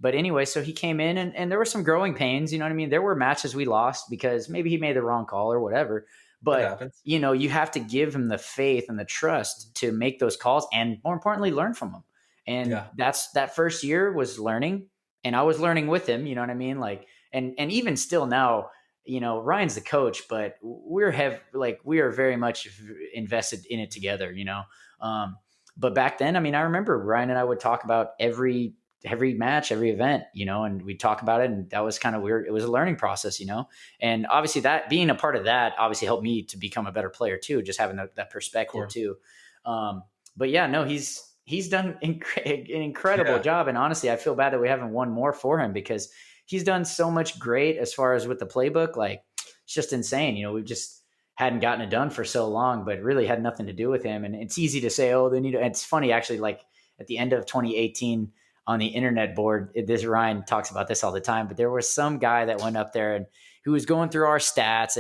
but anyway, so he came in, and there were some growing pains, you know what I mean? There were matches we lost because maybe he made the wrong call or whatever. But, you have to give him the faith and the trust to make those calls, and more importantly, learn from them. And that first year was learning, and I was learning with him, you know what I mean? Like, and even still now, Ryan's the coach, but we are very much invested in it together, but back then, I mean, I remember Ryan and I would talk about every match, every event, and we talk about it, and that was kind of weird. It was a learning process, and obviously that being a part of that obviously helped me to become a better player too, just having that perspective too. But yeah, no, he's done an incredible job. And honestly, I feel bad that we haven't won more for him, because he's done so much great as far as with the playbook. Like, it's just insane. We've just hadn't gotten it done for so long, but it really had nothing to do with him. And it's easy to say, oh, they need to, it's funny actually, like at the end of 2018, on the internet board, Ryan talks about this all the time, but there was some guy that went up there and who was going through our stats,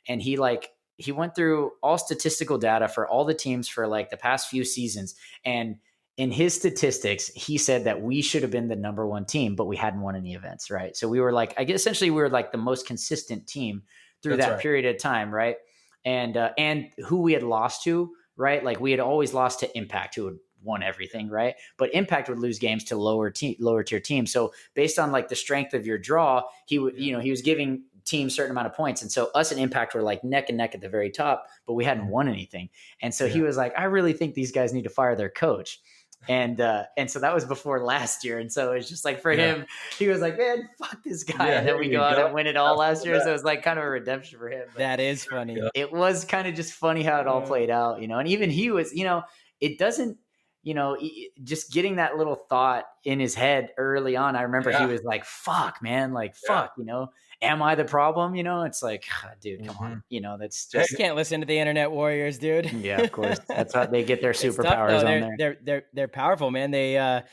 and he went through all statistical data for all the teams for like the past few seasons. And in his statistics, he said that we should have been the number one team, but we hadn't won any events. Right. So we were like, I guess essentially we were like the most consistent team through that period of time. Right. And who we had lost to, right. Like we had always lost to Impact, who had won everything, right? But Impact would lose games to lower tier teams. So based on like the strength of your draw, he was giving teams certain amount of points. And so us and Impact were like neck and neck at the very top, but we hadn't won anything. And so he was like, I really think these guys need to fire their coach. And so that was before last year. And so it's just like for him, he was like, man, fuck this guy. And then we go out and win it all last year. So it was like kind of a redemption for him. But that is funny. it was kind of just funny how it all played out, and even he was, it doesn't, just getting that little thought in his head early on. I remember he was like, fuck, man, like, fuck, am I the problem? It's like, dude, come on. That's just, you can't listen to the internet warriors, dude. Yeah, of course. That's how they get their superpowers on there. They're powerful, man. They,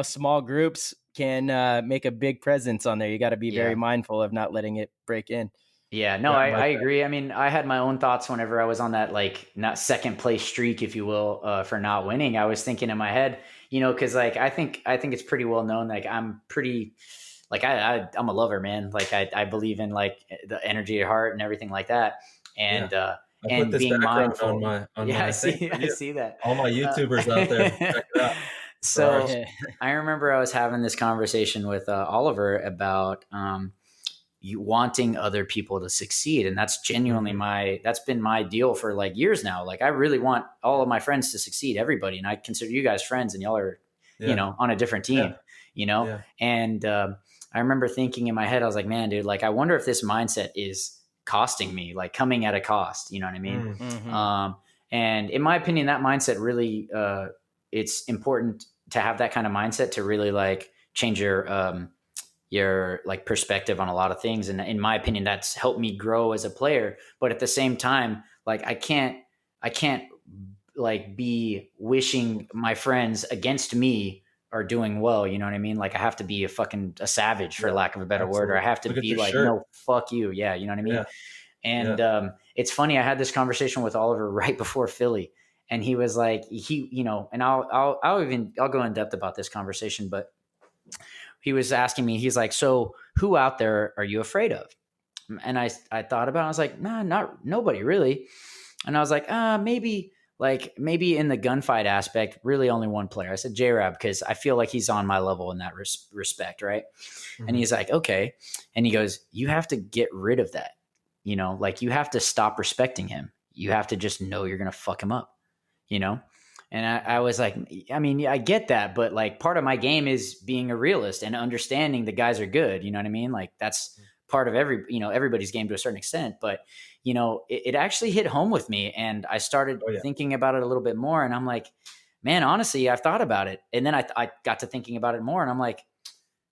small groups can make a big presence on there. You got to be very mindful of not letting it break in. Yeah, no, I agree. I mean, I had my own thoughts whenever I was on that, like, not second place streak, if you will, for not winning. I was thinking in my head, because like I think it's pretty well known. Like I'm pretty, like I'm a lover, man. Like I believe in like the energy of heart and everything like that. And and being mindful. I see that. All my YouTubers out there, check it out. So I remember I was having this conversation with Oliver about you wanting other people to succeed. And that's genuinely that's been my deal for like years now. Like I really want all of my friends to succeed, everybody. And I consider you guys friends, and y'all are, on a different team, and I remember thinking in my head, I was like, man, dude, like, I wonder if this mindset is costing me, like coming at a cost, you know what I mean? And in my opinion, that mindset really, it's important to have that kind of mindset to really like change your like perspective on a lot of things. And in my opinion, that's helped me grow as a player. But at the same time, like I can't like be wishing my friends against me are doing well. You know what I mean? Like I have to be a savage, for lack of a better word, or I have to be like, no, fuck you. Yeah. You know what I mean? Yeah. And it's funny. I had this conversation with Oliver right before Philly, and he was like, and I'll go in depth about this conversation, but he was asking me, he's like, so who out there are you afraid of? And I thought about it. I was like, nah, nobody really. And I was like, maybe in the gunfight aspect, really only one player. I said J-Rab, because I feel like he's on my level in that respect, right? And he's like, okay. And he goes, you have to get rid of that. Like you have to stop respecting him. You have to just know you're going to fuck him up, And I was like, I mean, I get that, but like part of my game is being a realist and understanding the guys are good. You know what I mean? Like that's part of everybody's game to a certain extent, but it actually hit home with me, and I started thinking about it a little bit more, and I'm like, man, honestly, I've thought about it. And then I got to thinking about it more, and I'm like,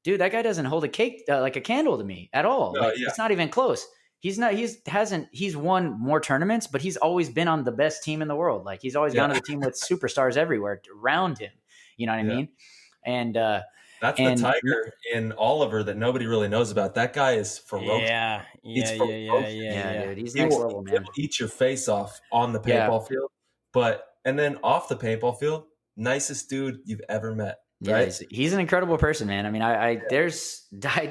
dude, that guy doesn't hold a cake, like a candle to me at all. It's not even close. He's won more tournaments, but he's always been on the best team in the world. Like he's always gone to the team with superstars everywhere around him. You know what I mean? And that's the tiger in Oliver that nobody really knows about. That guy is ferocious. Yeah, dude. He's next level, man. He will eat your face off on the paintball field, and then off the paintball field, nicest dude you've ever met. Right? Yeah, he's an incredible person, man. I mean, I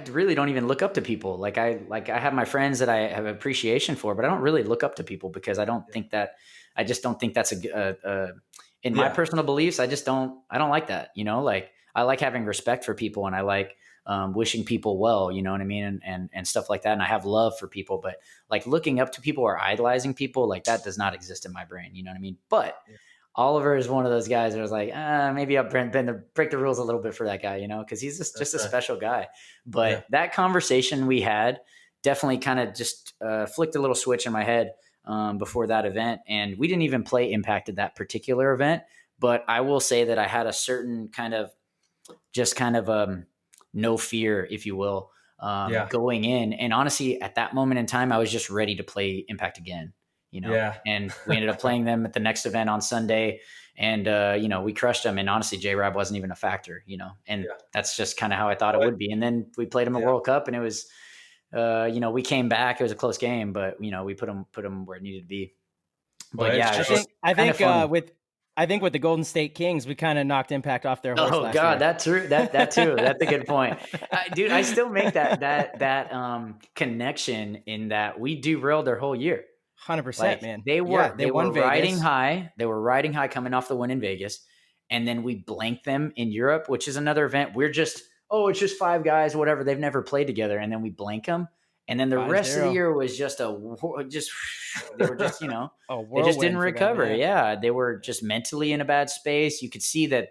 really don't even look up to people. Like I have my friends that I have appreciation for, but I don't really look up to people because I just don't think that's in my personal beliefs. I don't like that, like I like having respect for people, and I like wishing people well, you know what I mean? And stuff like that. And I have love for people, but like looking up to people or idolizing people, like that does not exist in my brain. You know what I mean? But Oliver is one of those guys that was like, maybe I'll break the rules a little bit for that guy, because he's just a special guy. But that conversation we had definitely kind of just flicked a little switch in my head before that event. And we didn't even play Impact at that particular event. But I will say that I had a certain kind of no fear, if you will, going in. And honestly, at that moment in time, I was just ready to play Impact again. And we ended up playing them at the next event on Sunday, and we crushed them. And honestly, J-Rab wasn't even a factor, and that's just kind of how I thought it would be. And then we played them at World Cup, and it was, we came back. It was a close game, but we put them where it needed to be. But I think with the Golden State Kings, we kind of knocked Impact off their horse. Oh God, that's true. That too. That's a good point, dude. I still make that connection in that we derailed their whole year. 100%, man. They were riding high. They were riding high coming off the win in Vegas. And then we blanked them in Europe, which is another event. We're just, it's just 5 guys, whatever. They've never played together. And then we blank them. And then the rest of the year was just they were just, they just didn't recover. They were just mentally in a bad space. You could see that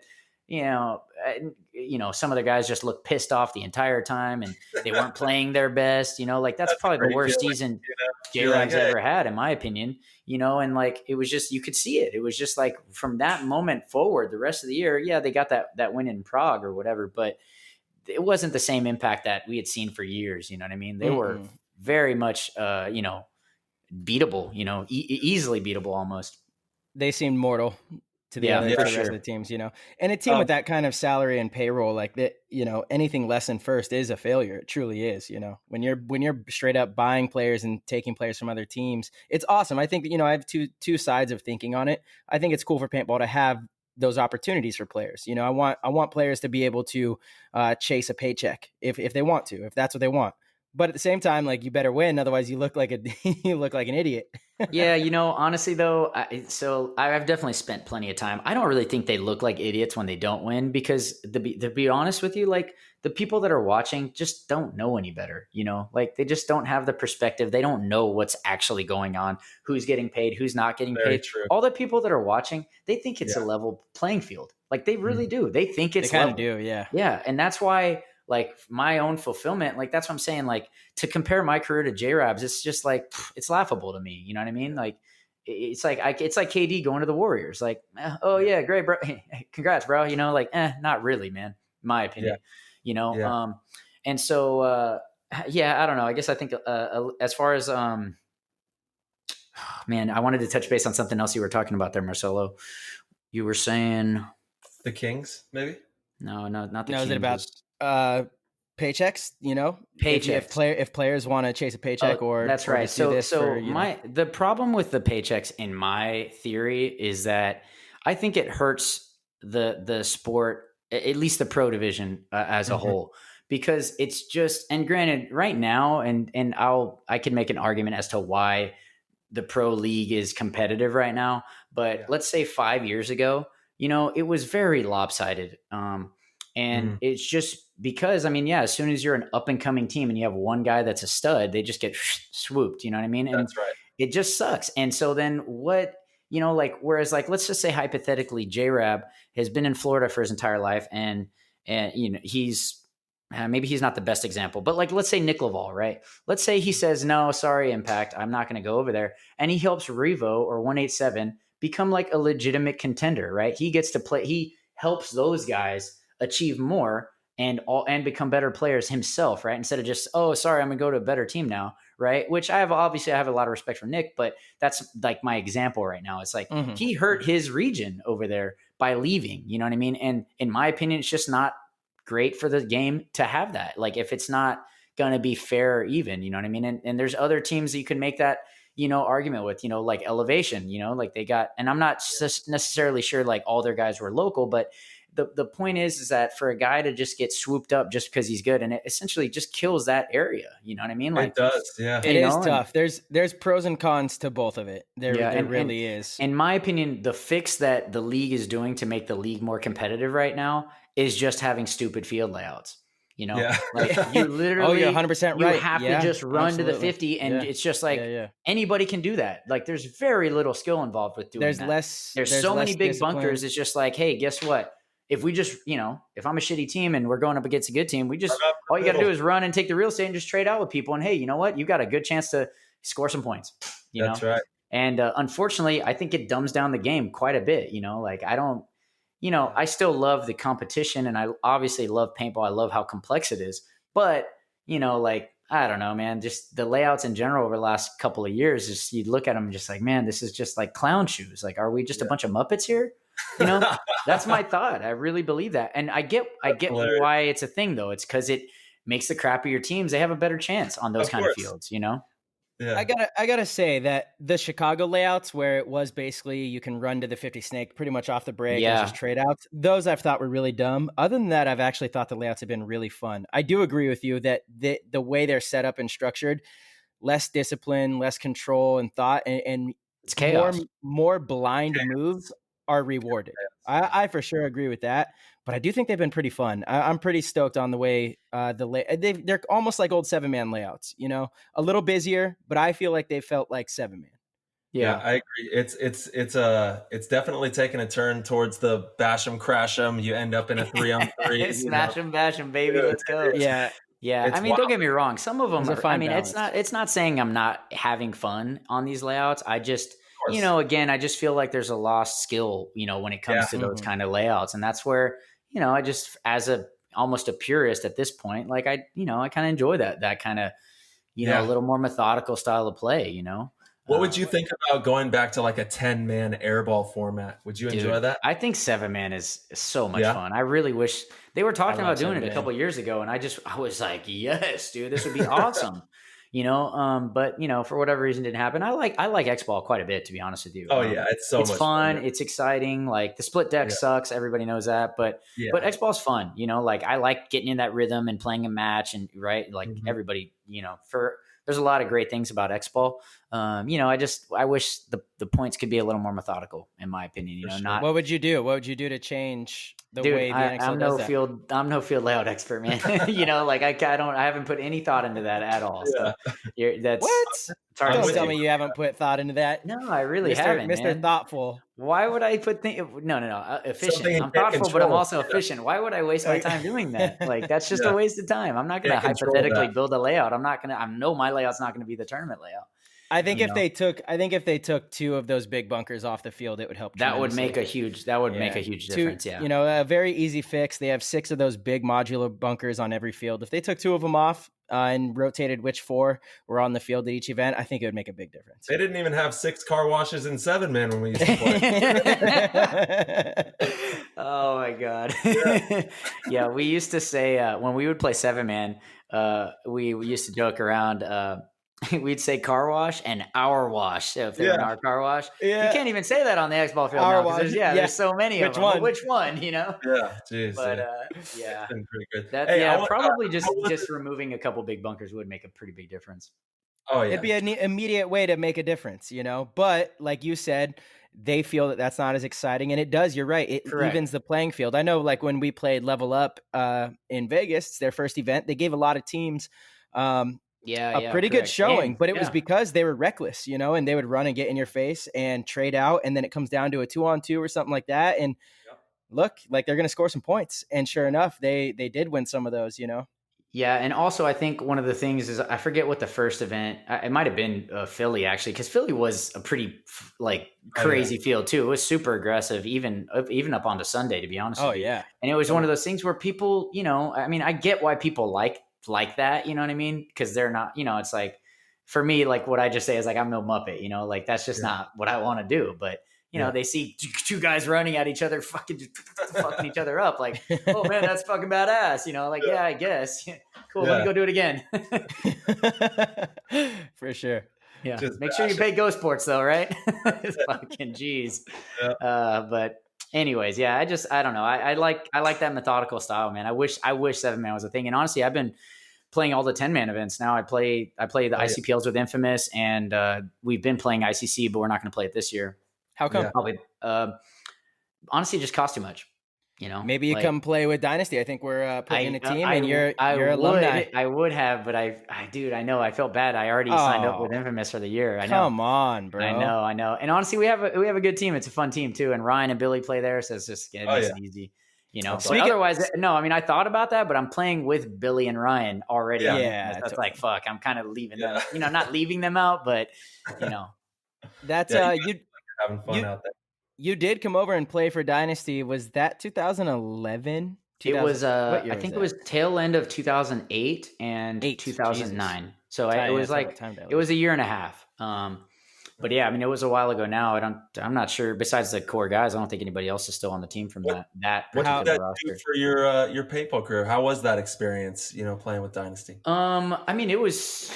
some of the guys just looked pissed off the entire time and they weren't playing their best. Like that's probably the worst season J-Rab's ever had, in my opinion. And like it was just, you could see it. It was just like from that moment forward, the rest of the year, yeah, they got that win in Prague or whatever, but it wasn't the same impact that we had seen for years. You know what I mean? They were very much, beatable, easily beatable almost. They seemed mortal to the rest of the teams, and a team with that kind of salary and payroll like that, anything less than first is a failure. It truly is. When you're straight up buying players and taking players from other teams, it's awesome. I think, I have two sides of thinking on it. I think it's cool for paintball to have those opportunities for players. I want players to be able to chase a paycheck if they want to, if that's what they want. But at the same time, like, you better win, otherwise you look like an idiot. Yeah, honestly though, I've definitely spent plenty of time. I don't really think they look like idiots when they don't win, because to be honest with you, like, the people that are watching just don't know any better. Like, they just don't have the perspective. They don't know what's actually going on, who's getting paid, who's not getting Very paid. true. All the people that are watching, they think it's a level playing field. Like, they really do. They think it's they kind of do, yeah. Yeah, and that's why, like, my own fulfillment, like, that's what I'm saying. Like, to compare my career to J-Rab's, it's just like, it's laughable to me. You know what I mean? Like, it's like KD going to the Warriors. Like, oh yeah, great, bro. Congrats, bro. Like, not really, man. My opinion. And so, yeah, I don't know. I guess I think as far as man, I wanted to touch base on something else you were talking about there, Marcelo. You were saying the Kings, maybe? No, not the Kings. Is it about paychecks? Paychecks. If players want to chase a paycheck, or that's right. The problem with the paychecks, in my theory, is that I think it hurts the sport, at least the pro division as a whole, because it's just, and granted, right now, and I can make an argument as to why the pro league is competitive right now, but let's say 5 years ago, it was very lopsided. And it's just because, as soon as you're an up and coming team and you have one guy that's a stud, they just get swooped. You know what I mean? And that's right. It just sucks. And so then whereas, like, let's just say hypothetically, J-Rab has been in Florida for his entire life, and he's maybe he's not the best example, but, like, let's say Nick Laval, right? Let's say he says, no, sorry, Impact, I'm not going to go over there. And he helps Revo or 187 become, like, a legitimate contender, right? He gets to play. He helps those guys achieve more and become better players himself, right? Instead of just, oh, sorry, I'm gonna go to a better team now, right? Which I have a lot of respect for Nick, but that's like my example right now. It's like he hurt his region over there by leaving, you know what I mean? And in my opinion, it's just not great for the game to have that. Like, if it's not gonna be fair or even, you know what I mean? And there's other teams that you can make that argument with, like Elevation, like they got, and I'm not necessarily sure like all their guys were local, but the point is that for a guy to just get swooped up just because he's good, and it essentially just kills that area. You know what I mean? Like, it does. Yeah. It is tough. There's pros and cons to both of it. There really is. In my opinion, the fix that the league is doing to make the league more competitive right now is just having stupid field layouts. Like, you literally, you're 100% right. You have to just run to the 50, and it's just like anybody can do that. Like, there's very little skill involved with doing that. There's so many big bunkers. It's just like, hey, guess what? If we just, if I'm a shitty team and we're going up against a good team, all you got to do is run and take the real estate and just trade out with people. And hey, you know what? You got a good chance to score some points. That's right. And unfortunately, I think it dumbs down the game quite a bit. Like, I don't, I still love the competition, and I obviously love paintball. I love how complex it is. But, like, I don't know, man, just the layouts in general over the last couple of years, just you look at them and just like, man, this is just like clown shoes. Like, are we just a bunch of Muppets here? That's my thought. I really believe that. And I get why it's a thing, though. It's because it makes the crappier teams, they have a better chance on those kind of fields, Yeah. I gotta say that the Chicago layouts, where it was basically you can run to the 50 snake pretty much off the break and just trade outs, those I've thought were really dumb. Other than that, I've actually thought the layouts have been really fun. I do agree with you that the way they're set up and structured, less discipline, less control and thought, and it's chaos. More blind moves are rewarded. I for sure agree with that, but I do think they've been pretty fun. I'm pretty stoked on the way they're almost like old 7-man layouts, a little busier, but I feel like they felt like 7-man. Yeah, I agree. It's definitely taken a turn towards the bash 'em, crash 'em. You end up in a 3-on-3. Smash them, bash them, baby. Dude, Let's go. Yeah. Yeah, I it's mean, don't wild. get me wrong. Some of them Those are are. I fine mean, balance. it's not saying I'm not having fun on these layouts. I just, Of course. again, I just feel like there's a lost skill, when it comes to those kind of layouts, and that's where, I just, as a almost a purist at this point, like I kind of enjoy that kind of, a little more methodical style of play. What would you think about going back to like a 10-man airball format? Would you enjoy that? I think 7-man is so much fun. I really wish they were talking about doing it a 7-man. couple of years ago, and I was like, yes, dude, this would be awesome. But for whatever reason didn't happen. I like X-Ball quite a bit, to be honest with you. Oh yeah, it's so much fun. fun. It's exciting. Like the split deck sucks. Everybody knows that, but X-Ball's fun. Like I like getting in that rhythm and playing a match, and everybody, there's a lot of great things about X-Ball. I wish the points could be a little more methodical, in my opinion. Not. What would you do? What would you do to change the way the NXL I'm does no that? I'm no field layout expert, man. I haven't put any thought into that at all. So that's What? it's hard to Don't say. tell me you haven't put thought into that. No, I really Mr. haven't, Mr. man. Thoughtful. Why would I put no, efficient? Something I'm you can't thoughtful, but I'm control. also efficient. Why would I waste my time doing that? Like that's just Yeah. a waste of time. I'm not going to Can't control hypothetically that. build a layout. I know my layout's not going to be the tournament layout. I think if they took two of those big bunkers off the field, it would help. That would make tremendously. make a huge difference. Yeah. A very easy fix. They have 6 of those big modular bunkers on every field. If they took 2 of them off and rotated which 4 were on the field at each event, I think it would make a big difference. They didn't even have 6 car washes in 7-man when we used to play. Oh my god. Yeah, we used to say when we would play 7-man, we used to joke around. We'd say car wash and our wash. So if they're in our car wash, you can't even say that on the X-Ball field Our now. 'Cause wash. there's so many of them. Which But one? which one? Yeah, jeez. But It's been pretty good. That probably just removing a couple big bunkers would make a pretty big difference. Oh yeah, It'd be an immediate way to make a difference, But like you said, they feel that that's not as exciting, and it does. You're right. It Correct. evens the playing field. I know, like when we played Level Up in Vegas, it's their first event. They gave a lot of teams a pretty good showing, but it was because they were reckless, and they would run and get in your face and trade out, and then it comes down to a 2-on-2 or something like that, and look, like they're going to score some points, and sure enough, they did win some of those, Yeah, and also I think one of the things is I forget what the first event. It might have been Philly actually, because Philly was a pretty crazy field too. It was super aggressive, even up onto Sunday, to be honest. Oh with you. yeah, and it was one of those things where people, I mean, I get why people like that, you know what I mean? Because they're not, it's like for me, like what I just say is like I'm no Muppet, like that's just not what I want to do, but. They see 2 guys running at each other, fucking each other up. Like, oh man, that's fucking badass. Yeah, I guess. Cool. Let me go do it again. For sure. Yeah. Make sure you pay Go Sports though, right? Fucking jeez. Yeah. But anyways, yeah, I don't know. I like that methodical style, man. I wish 7-man was a thing. And honestly, I've been playing all the 10-man events now. I play the ICPLs with Infamous, and we've been playing ICC, but we're not going to play it this year. How come? Yeah. Probably, honestly, it just costs too much. Maybe you come play with Dynasty. I think we're putting in a team, and you're alumni. I would have, but I know I felt bad. I already signed up with Infamous for the year. I know. Come on, bro. I know. And honestly, we have a good team. It's a fun team too. And Ryan and Billy play there, so it's just it makes it easy. But otherwise, no. I mean, I thought about that, but I'm playing with Billy and Ryan already. Yeah, that's like fuck. I'm kind of leaving them. Not leaving them out, but that's you having fun out there. You did come over and play for Dynasty. Was that 2011? It was. I think it was tail end of 2008 and 2009. Jesus. So it was it was a year and a half. But yeah, I mean, it was a while ago now. I'm not sure. Besides the core guys, I don't think anybody else is still on the team from that What particular did that roster. do for your paintball career? How was that experience? Playing with Dynasty. I mean, it was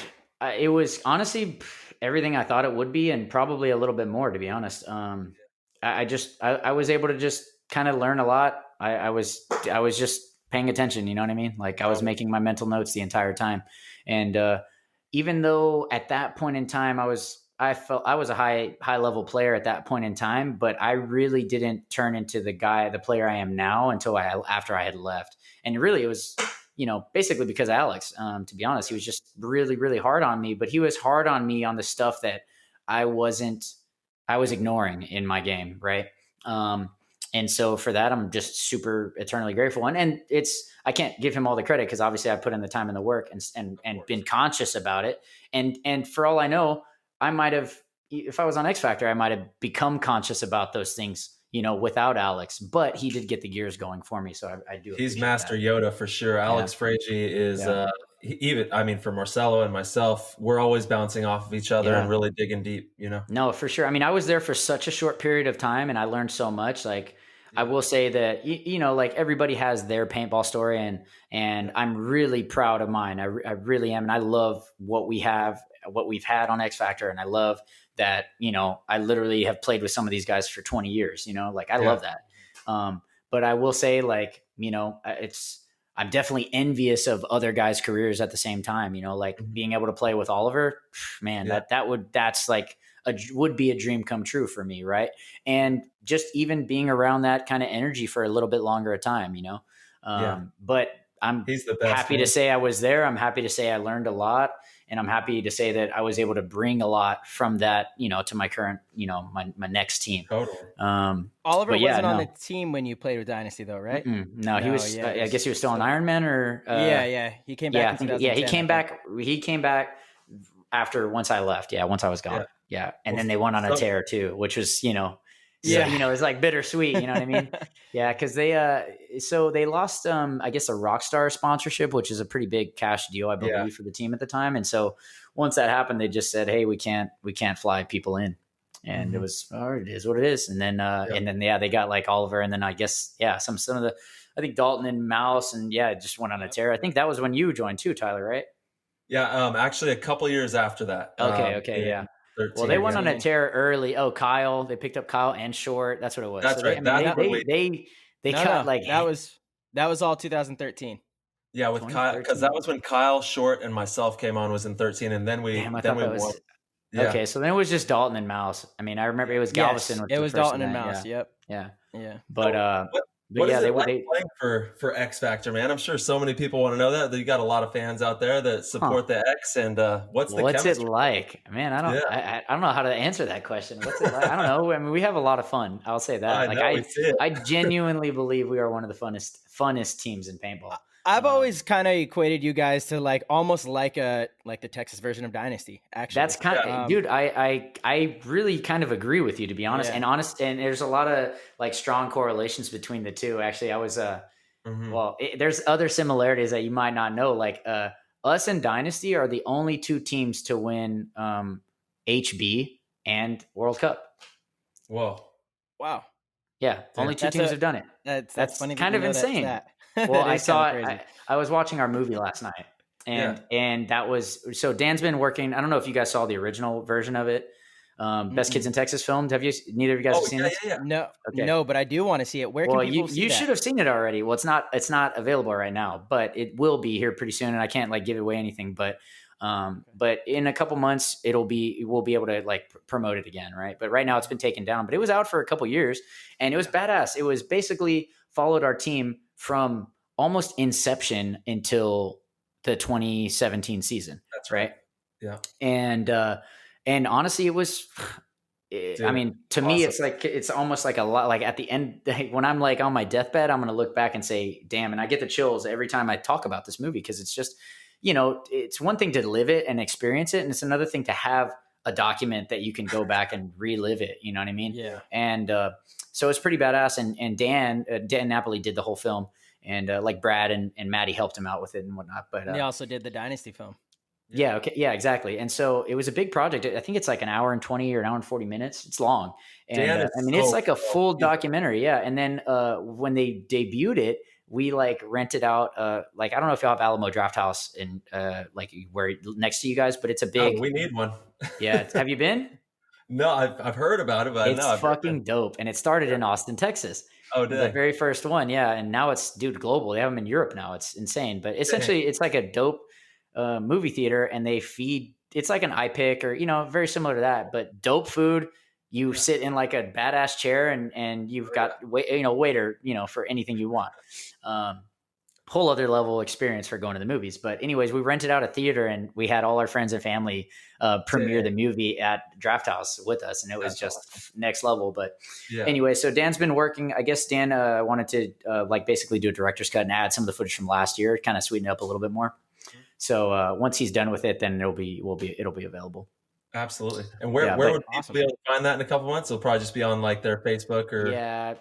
honestly everything I thought it would be, and probably a little bit more, to be honest. I was able to just kind of learn a lot. I was just paying attention. You know what I mean? Like I was making my mental notes the entire time, and even though at that point in time I felt I was a high level player at that point in time, but I really didn't turn into the player I am now until after I had left. And really, it was basically because of Alex. To be honest, he was just really, really hard on me. But he was hard on me on the stuff that I wasn't I was ignoring in my game, right? And so for that, I'm just super eternally grateful. And I can't give him all the credit because obviously I put in the time and the work and been conscious about it. And for all I know, I might have, if I was on X Factor, I might have become conscious about those things, without Alex. But he did get the gears going for me, so I do. He's Master Yoda for sure. Alex Frazier is for Marcelo and myself, we're always bouncing off of each other and really digging deep. No, for sure. I mean, I was there for such a short period of time, and I learned so much. Like, I will say that like everybody has their paintball story, and I'm really proud of mine. I really am, and I love what we've had on X Factor, and I love that. I literally have played with some of these guys for 20 years. Like I love that. But I will say, like, I'm definitely envious of other guys' careers at the same time. Like being able to play with Oliver, man, that's like would be a dream come true for me, right? And just even being around that kind of energy for a little bit longer a time, But He's the best, happy to say I was there. I'm happy to say I learned a lot, and I'm happy to say that I was able to bring a lot from that, to my current, my next team. Totally. Oliver wasn't on the team when you played with Dynasty, though, right? No, he was. I guess he was still on Iron Man, or he came back. He came back. He came back after once I left. Yeah, once I was gone. Yeah, and then they went on a tear too, which was it's like bittersweet. You know what I mean? Yeah, because they lost I guess a Rockstar sponsorship, which is a pretty big cash deal, I believe, for the team at the time. And so once that happened, they just said, "Hey, we can't fly people in," and it was, it is what it is. And then they got like Oliver, and then I guess some of the, I think Dalton and Mouse, and it just went on a tear. I think that was when you joined too, Tyler, right? Yeah, actually a couple years after that. Okay, yeah. 13, well, they went on a tear early. Oh, Kyle, they picked up Kyle and Short. That's what it was. That's right. They cut like that was all 2013. Yeah, with Kyle, because that was when Kyle, Short, and myself came on, was in 13, and then we won. Yeah. Okay, so then it was just Dalton and Mouse. I mean, I remember it was Galveston. It was Dalton and Mouse. Yeah. Yeah. But what is it like playing for X Factor, man? I'm sure so many people want to know that. You got a lot of fans out there that support the X, and what's it like, man? I don't know how to answer that question. What's it like? I don't know. I mean, we have a lot of fun. I'll say that. I genuinely believe we are one of the funnest teams in paintball. I've always kind of equated you guys to like almost like the Texas version of Dynasty. Actually, that's kind of, dude. I really kind of agree with you, to be honest. And there's a lot of like strong correlations between the two. Actually, I was there's other similarities that you might not know. Like us and Dynasty are the only two teams to win HB and World Cup. Whoa! Wow! Yeah, only two teams have done it. That's funny. Kind of insane. Well, I was watching our movie last night, and that was, so Dan's been working. I don't know if you guys saw the original version of it. Best Kids in Texas filmed. Have you? Neither of you guys have seen it? Yeah. No, but I do want to see it. Where can people see that? You should have seen it already. Well, it's not available right now, but it will be here pretty soon. And I can't like give away anything, but in a couple months we'll be able to like promote it again, right? But right now it's been taken down. But it was out for a couple years, and it was badass. It was basically followed our team from almost inception until the 2017 season. That's right. Yeah. And honestly, it was, dude, I mean, to me, it's almost like a lot, like at the end, when I'm like on my deathbed, I'm going to look back and say, damn. And I get the chills every time I talk about this movie. Cause it's just, it's one thing to live it and experience it. And it's another thing to have a document that you can go back and relive it. You know what I mean? Yeah. And, so it's pretty badass. And Dan Napoli did the whole film, and like Brad and Maddie helped him out with it and whatnot. But they also did the Dynasty film. Yeah. Okay. Yeah, exactly. And so it was a big project. I think it's like an hour and 20 or an hour and 40 minutes. It's long. And I mean, it's like a full documentary. Yeah. And then when they debuted it, we like rented out, like, I don't know if y'all have Alamo Draft House in like where next to you guys, but it's a big, we need one. Yeah. Have you been? No, I've heard about it, but it's fucking dope. And it started in Austin, Texas. Oh, did the very first one. Yeah. And now it's, global. They have them in Europe now. It's insane. But essentially it's like a dope movie theater, and they feed, it's like an iPick or, very similar to that, but dope food. You sit in like a badass chair, and you've got waiter, for anything you want. whole other level experience for going to the movies. But anyways, we rented out a theater and we had all our friends and family premiere the movie at Draft House with us, and it was just next level. But anyway, so Dan's been working. I guess Dan wanted to like basically do a director's cut and add some of the footage from last year, kind of sweeten it up a little bit more. So once he's done with it, then it'll be available. Absolutely. And where would people be able to find that in a couple months? It'll probably just be on like their Facebook or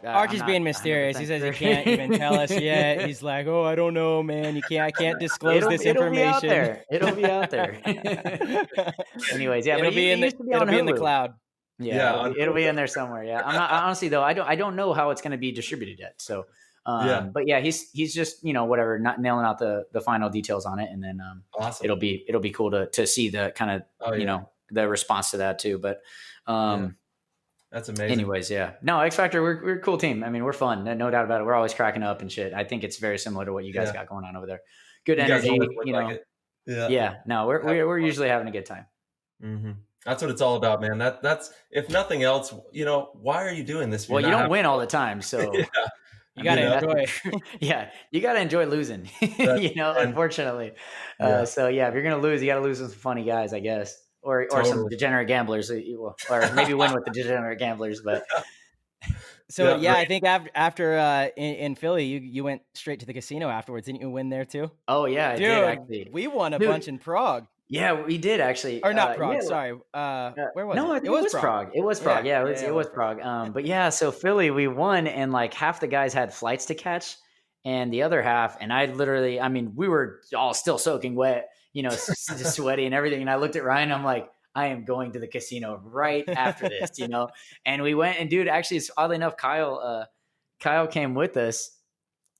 Archie's being mysterious. He says he can't even tell us yet. He's like, "Oh, I don't know, man. I can't disclose this information." It'll be out there. Anyways, it'll be in the cloud. Yeah, it'll be in there somewhere. Yeah, I'm not honestly though. I don't know how it's going to be distributed yet. So, but yeah, he's just whatever, not nailing out the final details on it, and then awesome. It'll be cool to see the kind of the response to that too. But that's amazing. Anyways, no, X Factor, we're a cool team. I mean, we're fun, no doubt about it. We're always cracking up and shit. I think it's very similar to what you guys got going on over there. Good energy, No, we're usually having a good time. Mm-hmm. That's what it's all about, man. That's if nothing else, why are you doing this? Well, you don't win all the time, so you gotta enjoy it. You gotta enjoy losing. Unfortunately. So if you're gonna lose, you gotta lose with some funny guys, I guess. Or some degenerate gamblers, or maybe win with the degenerate gamblers. But so I think after in Philly, you went straight to the casino afterwards. Didn't you win there too? Oh yeah, dude, I did actually. We won a bunch in Prague. Yeah, we did actually. Or not Prague. Sorry. Where was it? No, it was Prague. It was Prague. Yeah, it was Prague. But so Philly, we won, and like half the guys had flights to catch, and the other half, and I literally, we were all still soaking wet. Just sweaty and everything. And I looked at Ryan, I'm like, I am going to the casino right after this, and we went, and dude, actually, it's oddly enough, Kyle came with us,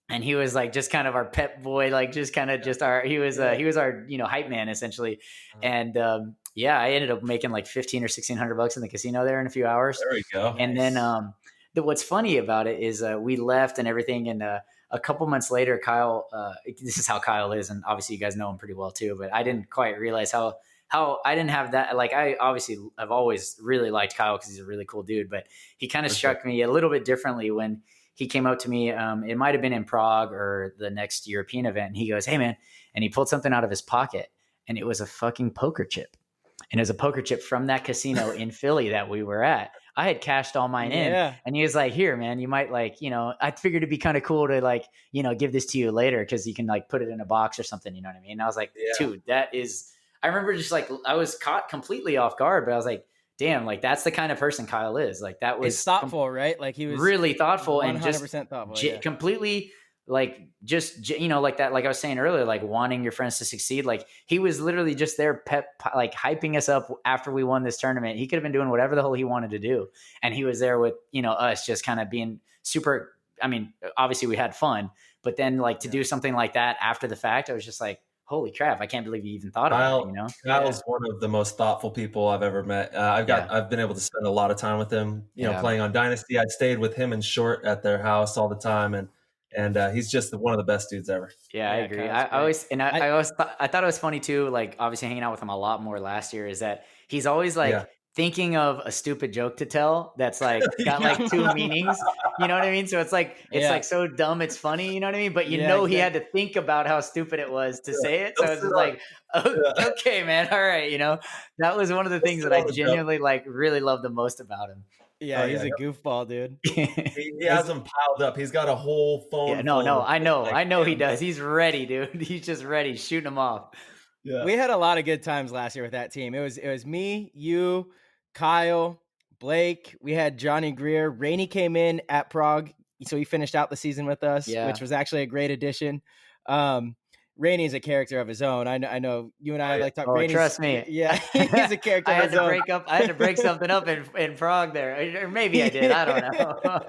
and he was like, just kind of our pep boy, like just kind of he was our, hype man essentially. And, I ended up making like $1,500 or $1,600 in the casino there in a few hours. There we go. And then, what's funny about it is, we left and everything. And, a couple months later, Kyle, this is how Kyle is. And obviously you guys know him pretty well too, but I didn't quite realize how I didn't have that. Like, I obviously have always really liked Kyle because he's a really cool dude, but he kind of struck me a little bit differently when he came out to me. It might've been in Prague or the next European event. And he goes, "Hey man." And he pulled something out of his pocket, and it was a fucking poker chip. And it was a poker chip from that casino in Philly that we were at. I had cashed all mine in, and he was like, "Here, man, you might I figured it'd be kind of cool to give this to you later, cause you can put it in a box or something." You know what I mean? And I was like, dude, that is, I remember just I was caught completely off guard, but I was like, damn, that's the kind of person Kyle is. That was thoughtful, right? Like he was really thoughtful 100% and just thoughtful, completely like that, like I was saying earlier, like wanting your friends to succeed. Like he was literally just there hyping us up after we won this tournament. He could have been doing whatever the hell he wanted to do. And he was there with, us just kind of being super, obviously we had fun, but then to do something like that after the fact, I was just like, holy crap, I can't believe you even thought about it, Kyle's one of the most thoughtful people I've ever met. I've been able to spend a lot of time with him, playing on Dynasty. I'd stayed with him and Short at their house all the time. And he's just one of the best dudes ever. Yeah, I agree. I thought it was funny too, obviously hanging out with him a lot more last year, is that he's always thinking of a stupid joke to tell that's got two meanings. You know what I mean? So it's so dumb it's funny, you know what I mean? But he had to think about how stupid it was to say it. So it's just okay, man, all right, that was one of the things that I genuinely really love the most about him. Yeah, he's a goofball, dude. He has them piled up. He's got a whole phone. Yeah, no, I know he does. He's ready, dude. He's just ready, shooting them off. Yeah. We had a lot of good times last year with that team. It was me, you, Kyle, Blake. We had Johnny Greer. Rainey came in at Prague, so he finished out the season with us, which was actually a great addition. Rainey is a character of his own. I know you and I talk. Oh, trust me. Yeah, he's a character. I had to break something up in Prague there, or maybe I did. I don't know.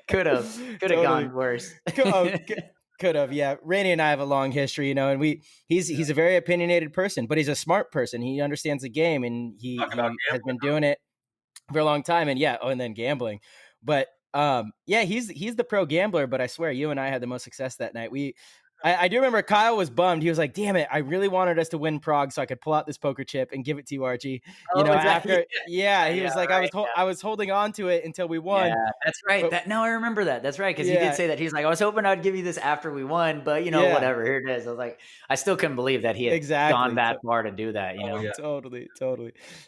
Could have gone worse. Could have. Yeah, Rainey and I have a long history, and he's a very opinionated person, but he's a smart person. He understands the game, and he has been doing it for a long time. And and then gambling, but he's the pro gambler. But I swear, you and I had the most success that night. I do remember Kyle was bummed. He was like, damn it, I really wanted us to win Prague so I could pull out this poker chip and give it to you, Archie. You know, exactly. after, he was like, right, I was holding on to it until we won. Yeah, that's right. But, I remember that. That's right. Because he did say that. He's like, I was hoping I'd give you this after we won, but whatever. Here it is. I was like, I still couldn't believe that he had gone that far to do that. Yeah. Totally.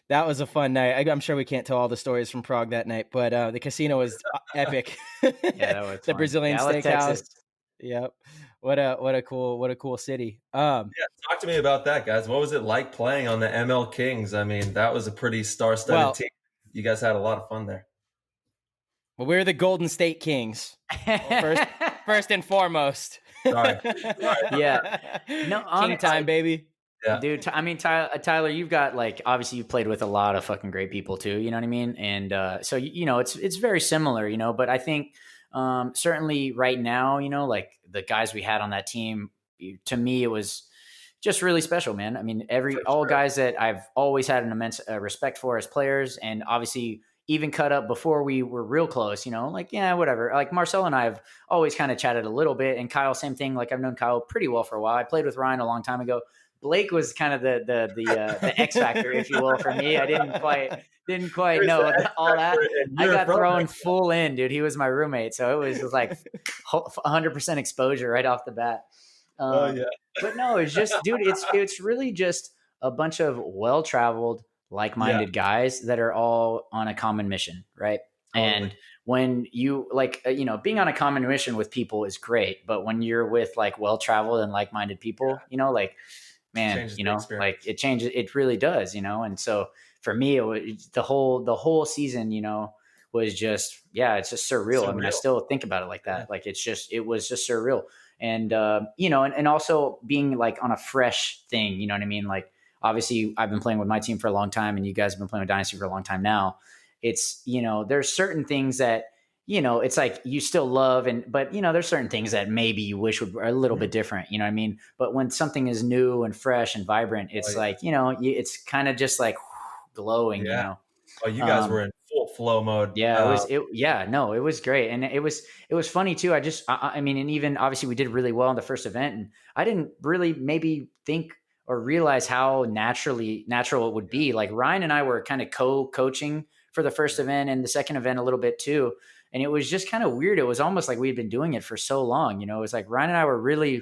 That was a fun night. I'm sure we can't tell all the stories from Prague that night, but the casino was epic. Yeah, that was the fun. Brazilian steakhouse. Texas. Yep. What a cool city. Talk to me about that, guys. What was it like playing on the ML Kings? I mean, that was a pretty star-studded team. You guys had a lot of fun there. Well, we're the Golden State Kings. First and foremost. Sorry. Yeah. No, King time, baby. Yeah. Dude, I mean, Tyler, you've got obviously you played with a lot of fucking great people too. You know what I mean? And so it's very similar. But I think certainly right now, like the guys we had on that team, to me, it was just really special, man. I mean, all guys that I've always had an immense respect for as players, and obviously even cut up before we were real close, whatever. Like Marcel and I have always kind of chatted a little bit, and Kyle, same thing. Like I've known Kyle pretty well for a while. I played with Ryan a long time ago. Blake was kind of the X factor, if you will, for me. I didn't quite know all that. I got thrown full in, dude. He was my roommate, so it was like 100% exposure right off the bat. But no, it's just, dude, it's really just a bunch of well-traveled, like-minded guys that are all on a common mission, right? Totally. And when you being on a common mission with people is great, but when you're with well-traveled and like-minded people, man, it changes. It really does, And so for me, it was the whole season, was just, it's just surreal. I mean, I still think about it like that. Like it was just surreal. And, and also being on a fresh thing, you know what I mean? Like, obviously I've been playing with my team for a long time, and you guys have been playing with Dynasty for a long time now. It's, there's certain things that, it's like you still love, but there's certain things that maybe you wish were a little bit different, you know what I mean? But when something is new and fresh and vibrant, it's it's kind of just glowing, Oh, you guys were in full flow mode. Yeah, it was great. And it was funny too. I mean, and even obviously we did really well in the first event, and I didn't really maybe think or realize how natural it would be. Like Ryan and I were kind of co-coaching for the first event and the second event a little bit too. And it was just kind of weird. It was almost like we'd been doing it for so long. It was like Ryan and I were really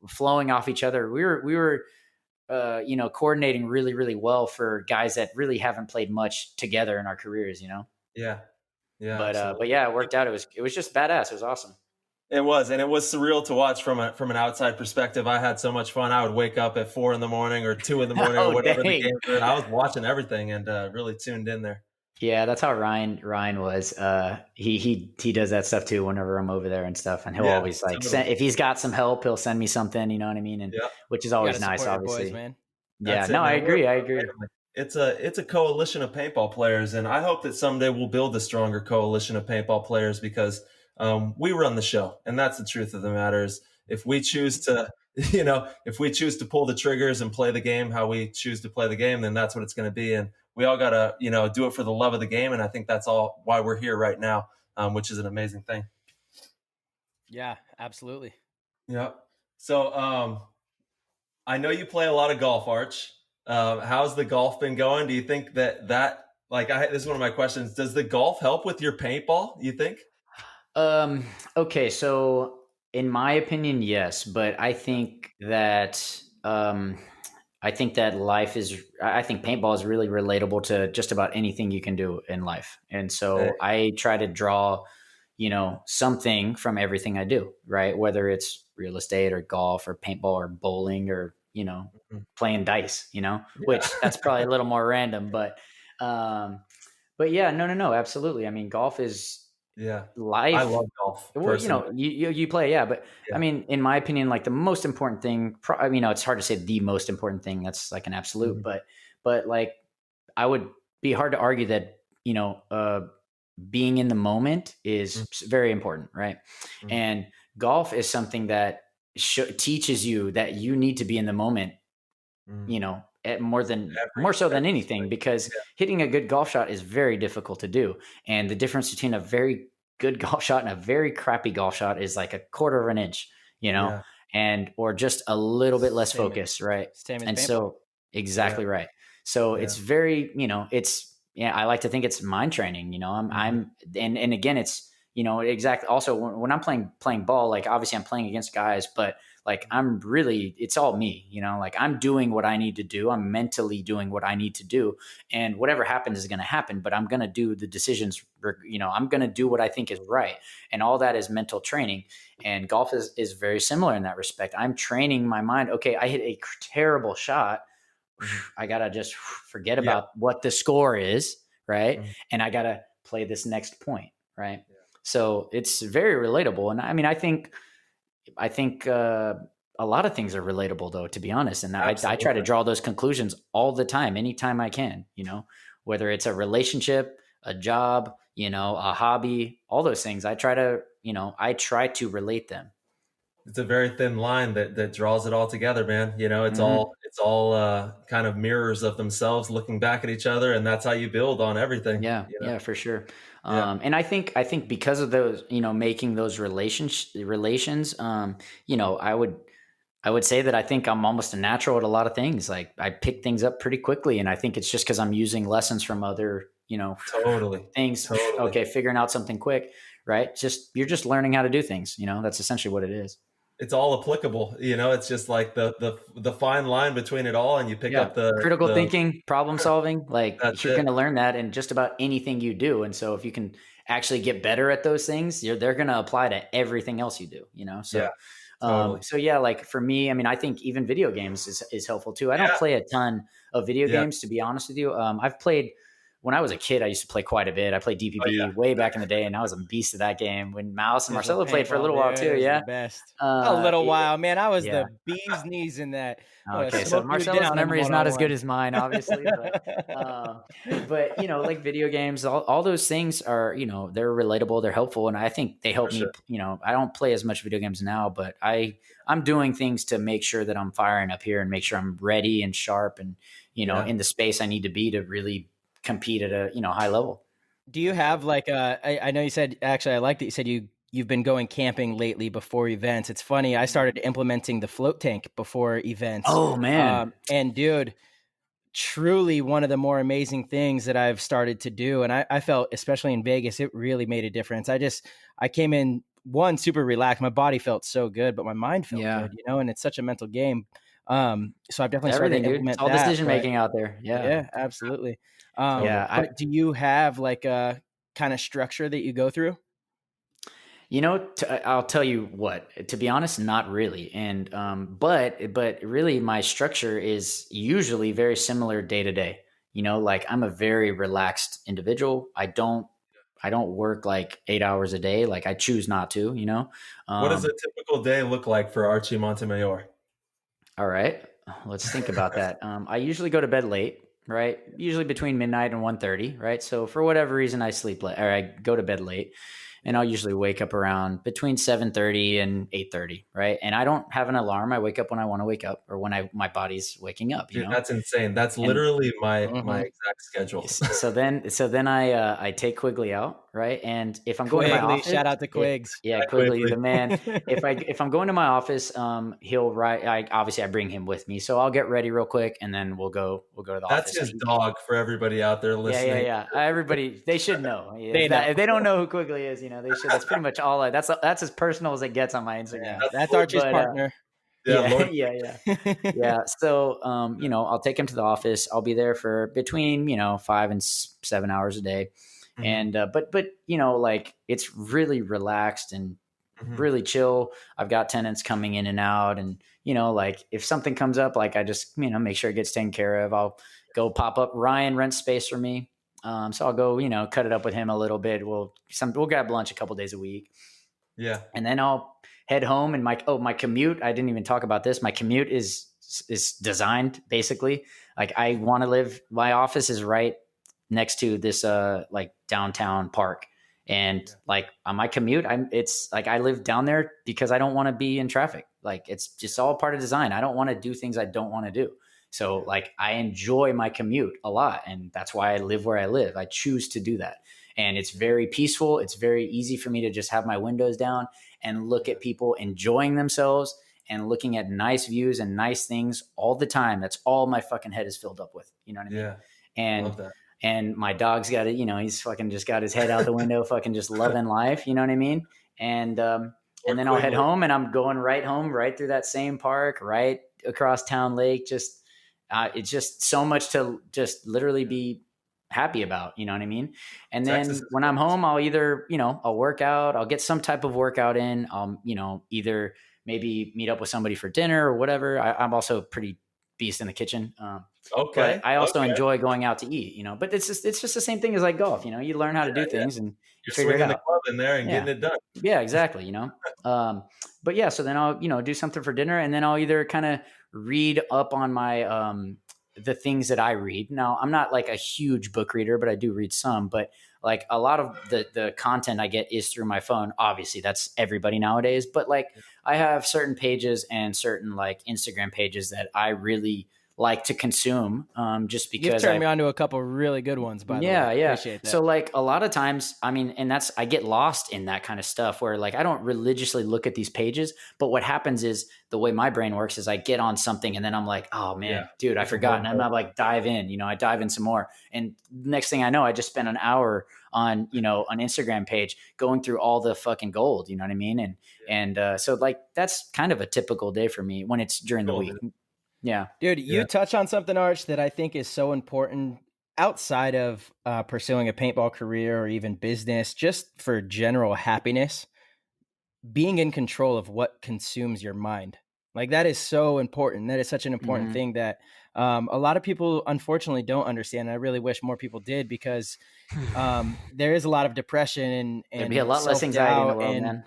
flowing off each other. We were coordinating really, really well for guys that really haven't played much together in our careers, Yeah. But yeah, it worked out. It was just badass. It was awesome. It was, and it was surreal to watch from an outside perspective. I had so much fun. I would wake up at 4 a.m. or 2 a.m. or whatever the game was. I was watching everything and really tuned in there. Yeah, that's how Ryan was. He does that stuff too whenever I'm over there and stuff, and he'll always if he's got some help, he'll send me something. You know what I mean? And which is always nice, obviously. Boys, man. Yeah, I agree. It's a coalition of paintball players, and I hope that someday we'll build a stronger coalition of paintball players because we run the show, and that's the truth of the matter. Is if we choose to, pull the triggers and play the game how we choose to play the game, then that's what it's going to be. And we all got to, do it for the love of the game. And I think that's all why we're here right now, which is an amazing thing. Yeah, absolutely. Yeah. So I know you play a lot of golf, Arch. How's the golf been going? Do you think that this is one of my questions. Does the golf help with your paintball, you think? Okay. So in my opinion, yes, but I think that, I think paintball is really relatable to just about anything you can do in life. And so I try to draw, something from everything I do, right? Whether it's real estate or golf or paintball or bowling or, playing dice, which that's probably a little more random, but yeah, no, absolutely. I mean, golf is life. I love golf. Well, you play, but I mean, in my opinion, the most important thing, it's hard to say the most important thing. That's an absolute, but I would be hard to argue that, being in the moment is very important. Right. Mm-hmm. And golf is something that teaches you that you need to be in the moment, more so than anything, because hitting a good golf shot is very difficult to do. And the difference between a very good golf shot and a very crappy golf shot is like a quarter of an inch, or just a little bit less Same as- focus, right? Same as And paintball. so exactly right. So it's very, I like to think it's mind training, and again, it's, exactly. Also, when I'm playing ball, like obviously I'm playing against guys, but like it's all me, like I'm doing what I need to do. I'm mentally doing what I need to do, and whatever happens is going to happen, but I'm going to do the decisions, I'm going to do what I think is right. And all that is mental training. And golf is very similar in that respect. I'm training my mind. Okay, I hit a terrible shot. I got to just forget about what the score is, right? And I got to play this next point, right? So it's very relatable. And I mean, I think a lot of things are relatable, though, to be honest. And I try to draw those conclusions all the time, anytime I can, whether it's a relationship, a job, a hobby, all those things. I try to relate them. It's a very thin line that draws it all together, man. It's all kind of mirrors of themselves looking back at each other, and that's how you build on everything. Yeah, for sure. And I think because of those, making those relations, I would say that I think I'm almost a natural at a lot of things. Like I pick things up pretty quickly, and I think it's just because I'm using lessons from other, things. Totally. Okay, figuring out something quick, right? You're just learning how to do things. That's essentially what it is. It's all applicable. It's just like the fine line between it all, and you pick up the critical thinking, problem solving. Like you're going to learn that in just about anything you do. And so if you can actually get better at those things, they're going to apply to everything else you do. So. Totally. So yeah, like for me, I mean, I think even video games is helpful too. I don't play a ton of video games, to be honest with you. I've played when I was a kid. I used to play quite a bit. I played DPB way back in the day, and I was a beast of that game. When Mouse and Marcelo played for a little while too. Yeah, the best. A little while, man. I was the bee's knees in that. Okay, so Marcelo's memory is not as good as mine, obviously. But like video games, all those things are, they're relatable, they're helpful, and I think they help me. I don't play as much video games now, but I'm doing things to make sure that I'm firing up here and make sure I'm ready and sharp and in the space I need to be to really compete at a high level. Do you have like I know you said, actually I like that you said you've been going camping lately before events. It's funny, I started implementing the float tank before events. Oh man. And dude, truly one of the more amazing things that I've started to do, and I felt, especially in Vegas, it really made a difference. I came in super relaxed, my body felt so good, but my mind felt good, and it's such a mental game. So I've definitely started to implement all decision making out there. Yeah, absolutely. But do you have like a kind of structure that you go through? I'll tell you what, to be honest, not really. And, but really my structure is usually very similar day to day, like I'm a very relaxed individual. I don't work like 8 hours a day. Like I choose not to, What does a typical day look like for Archie Montemayor? All right, let's think about that. I usually go to bed late, right? Usually between midnight and 1:30, right? So for whatever reason, I sleep late, or I go to bed late. And I'll usually wake up around between 7:30 and 8:30, right? And I don't have an alarm. I wake up when I want to wake up, or when my body's waking up. Dude, that's insane. That's literally my exact schedule. So then I take Quigley out, right? And if I'm going to my office, shout out to Quigs. Quigley, the man. If I'm going to my office, he'll ride. I bring him with me, so I'll get ready real quick, and then we'll go to the office. That's his dog for everybody out there listening. Yeah. Everybody, they should know. If they don't know who Quigley is, they should. That's pretty much all. That's as personal as it gets on my Instagram. That's Archie's partner. Yeah. So, I'll take him to the office. I'll be there for between 5 and 7 hours a day, and but like it's really relaxed and really chill. I've got tenants coming in and out, and like if something comes up, like I just make sure it gets taken care of. I'll go pop up. Ryan rents space for me. So I'll go, cut it up with him a little bit. We'll grab lunch a couple days a week. Yeah. And then I'll head home, and my commute, I didn't even talk about this. My commute is designed basically. Like I want to live, my office is right next to this, like downtown park. And like on my commute, it's like, I live down there because I don't want to be in traffic. Like it's just all part of design. I don't want to do things I don't want to do. So like I enjoy my commute a lot, and that's why I live where I live. I choose to do that. And it's very peaceful. It's very easy for me to just have my windows down and look at people enjoying themselves and looking at nice views and nice things all the time. That's all my fucking head is filled up with. You know what I mean? Yeah. And Love that. and my dog's got it, he's fucking just got his head out the window, fucking just loving life. You know what I mean? And then I'll head home, and I'm going right home, right through that same park, right across Town Lake. Just it's just so much to just literally be happy about. You know what I mean? And then when I'm home, I'll either, I'll work out, I'll get some type of workout in. Either maybe meet up with somebody for dinner or whatever. I'm also pretty beast in the kitchen. But I also enjoy going out to eat, but it's just the same thing as like golf. You learn how to do things and you're figure swinging it the out. club in there and getting it done. Yeah, exactly. But yeah, so then I'll, do something for dinner, and then I'll either kind of read up on my, the things that I read. Now, I'm not like a huge book reader, but I do read some, but like a lot of the content I get is through my phone. Obviously that's everybody nowadays, but like I have certain pages and certain like Instagram pages that I really like to consume, just because you've turned me on to a couple really good ones, by the way. Yeah. Appreciate that. So like a lot of times, I mean, and I get lost in that kind of stuff where like I don't religiously look at these pages, but what happens is the way my brain works is I get on something and then I'm like, oh man, dude, I forgot. And I'm not like dive in, I dive in some more. And next thing I know, I just spent an hour on, an Instagram page going through all the fucking gold, you know what I mean? And so like, that's kind of a typical day for me when it's during the week. Yeah. Dude, you touch on something, Arch, that I think is so important outside of pursuing a paintball career or even business, just for general happiness, being in control of what consumes your mind. Like that is so important. That is such an important thing that a lot of people unfortunately don't understand. And I really wish more people did, because there is a lot of depression and there'd be a lot less anxiety in the world, man.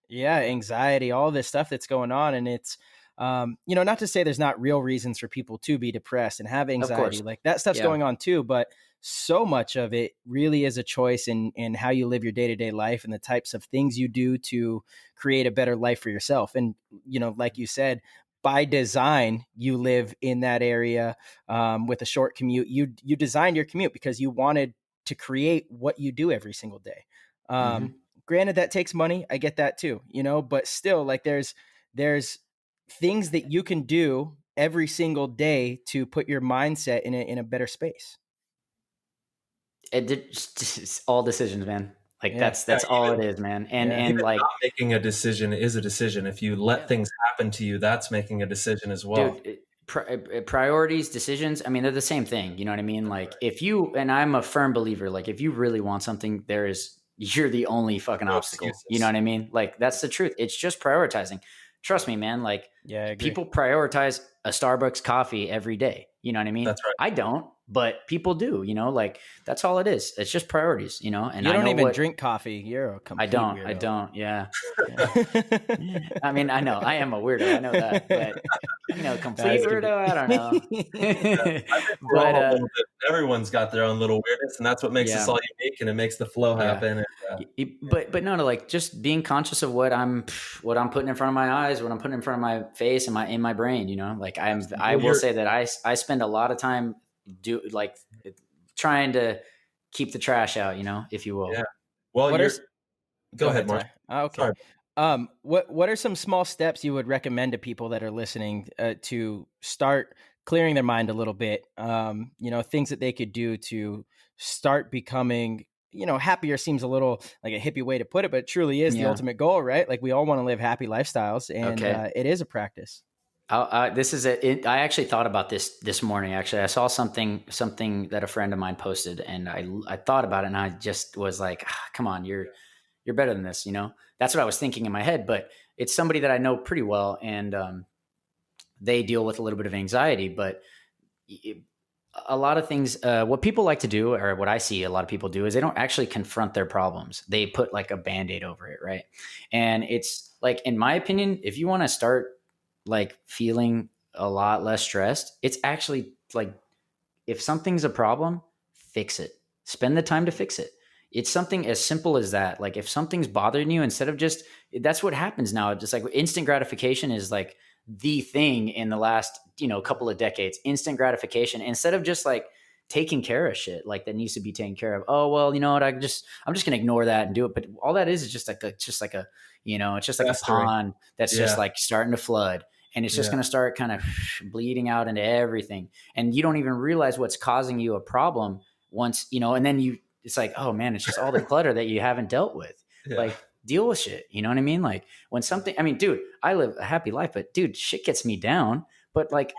Yeah, anxiety, all this stuff that's going on. And it's, not to say there's not real reasons for people to be depressed and have anxiety, like that stuff's going on too, but so much of it really is a choice in how you live your day-to-day life and the types of things you do to create a better life for yourself. And, like you said, by design, you live in that area with a short commute. You designed your commute because you wanted to create what you do every single day. Granted, that takes money. I get that too, but still, like there's things that you can do every single day to put your mindset in a better space. It's all decisions, man. Like that's all it is, man. And like not making a decision is a decision. If you let things happen to you, that's making a decision as well. Dude, priorities, decisions, I mean, they're the same thing. You know what I mean? Like if you, and I'm a firm believer, like if you really want something, you're the only fucking obstacle. Excuses. You know what I mean? Like that's the truth. It's just prioritizing. Trust me, man. Like people prioritize a Starbucks coffee every day. You know what I mean? That's right. I don't, but people do, like that's all it is. It's just priorities, and you don't even drink coffee. You're a complete weirdo. I don't. Yeah. I mean, I know I am a weirdo. I know that, but complete weirdo. I don't know. But everyone's got their own little weirdness, and that's what makes us all unique, and it makes the flow happen. But no, like just being conscious of what I'm putting in front of my eyes, what I'm putting in front of my face, and in my brain. Like I will say that I spend a lot of time trying to keep the trash out, if you will. Yeah. Well, go ahead, Mark. Okay. Sorry. What are some small steps you would recommend to people that are listening to start clearing their mind a little bit? Things that they could do to start becoming, happier seems a little like a hippie way to put it, but it truly is the ultimate goal, right? Like we all want to live happy lifestyles, and it is a practice. I actually thought about this morning. Actually, I saw something that a friend of mine posted, and I thought about it, and I just was like, come on, you're better than this. That's what I was thinking in my head, but it's somebody that I know pretty well, and they deal with a little bit of anxiety, but a lot of things, what people like to do, or what I see a lot of people do, is they don't actually confront their problems. They put like a Band-Aid over it. Right. And it's like, in my opinion, if you want to start like feeling a lot less stressed, it's actually like, if something's a problem, fix it. Spend the time to fix it. It's something as simple as that. Like if something's bothering you, instead of just, that's what happens now. Just like instant gratification is like the thing in the last, couple of decades. Instant gratification, instead of just like taking care of shit like that needs to be taken care of. Oh, well, you know what? I'm just going to ignore that and do it. But all that is just like it's just like a pond that's just like starting to flood. And it's just going to start kind of bleeding out into everything. And you don't even realize what's causing you a problem once, and then it's like, oh man, it's just all the clutter that you haven't dealt with. Like, deal with shit. You know what I mean? Like when dude, I live a happy life, but dude, shit gets me down. But like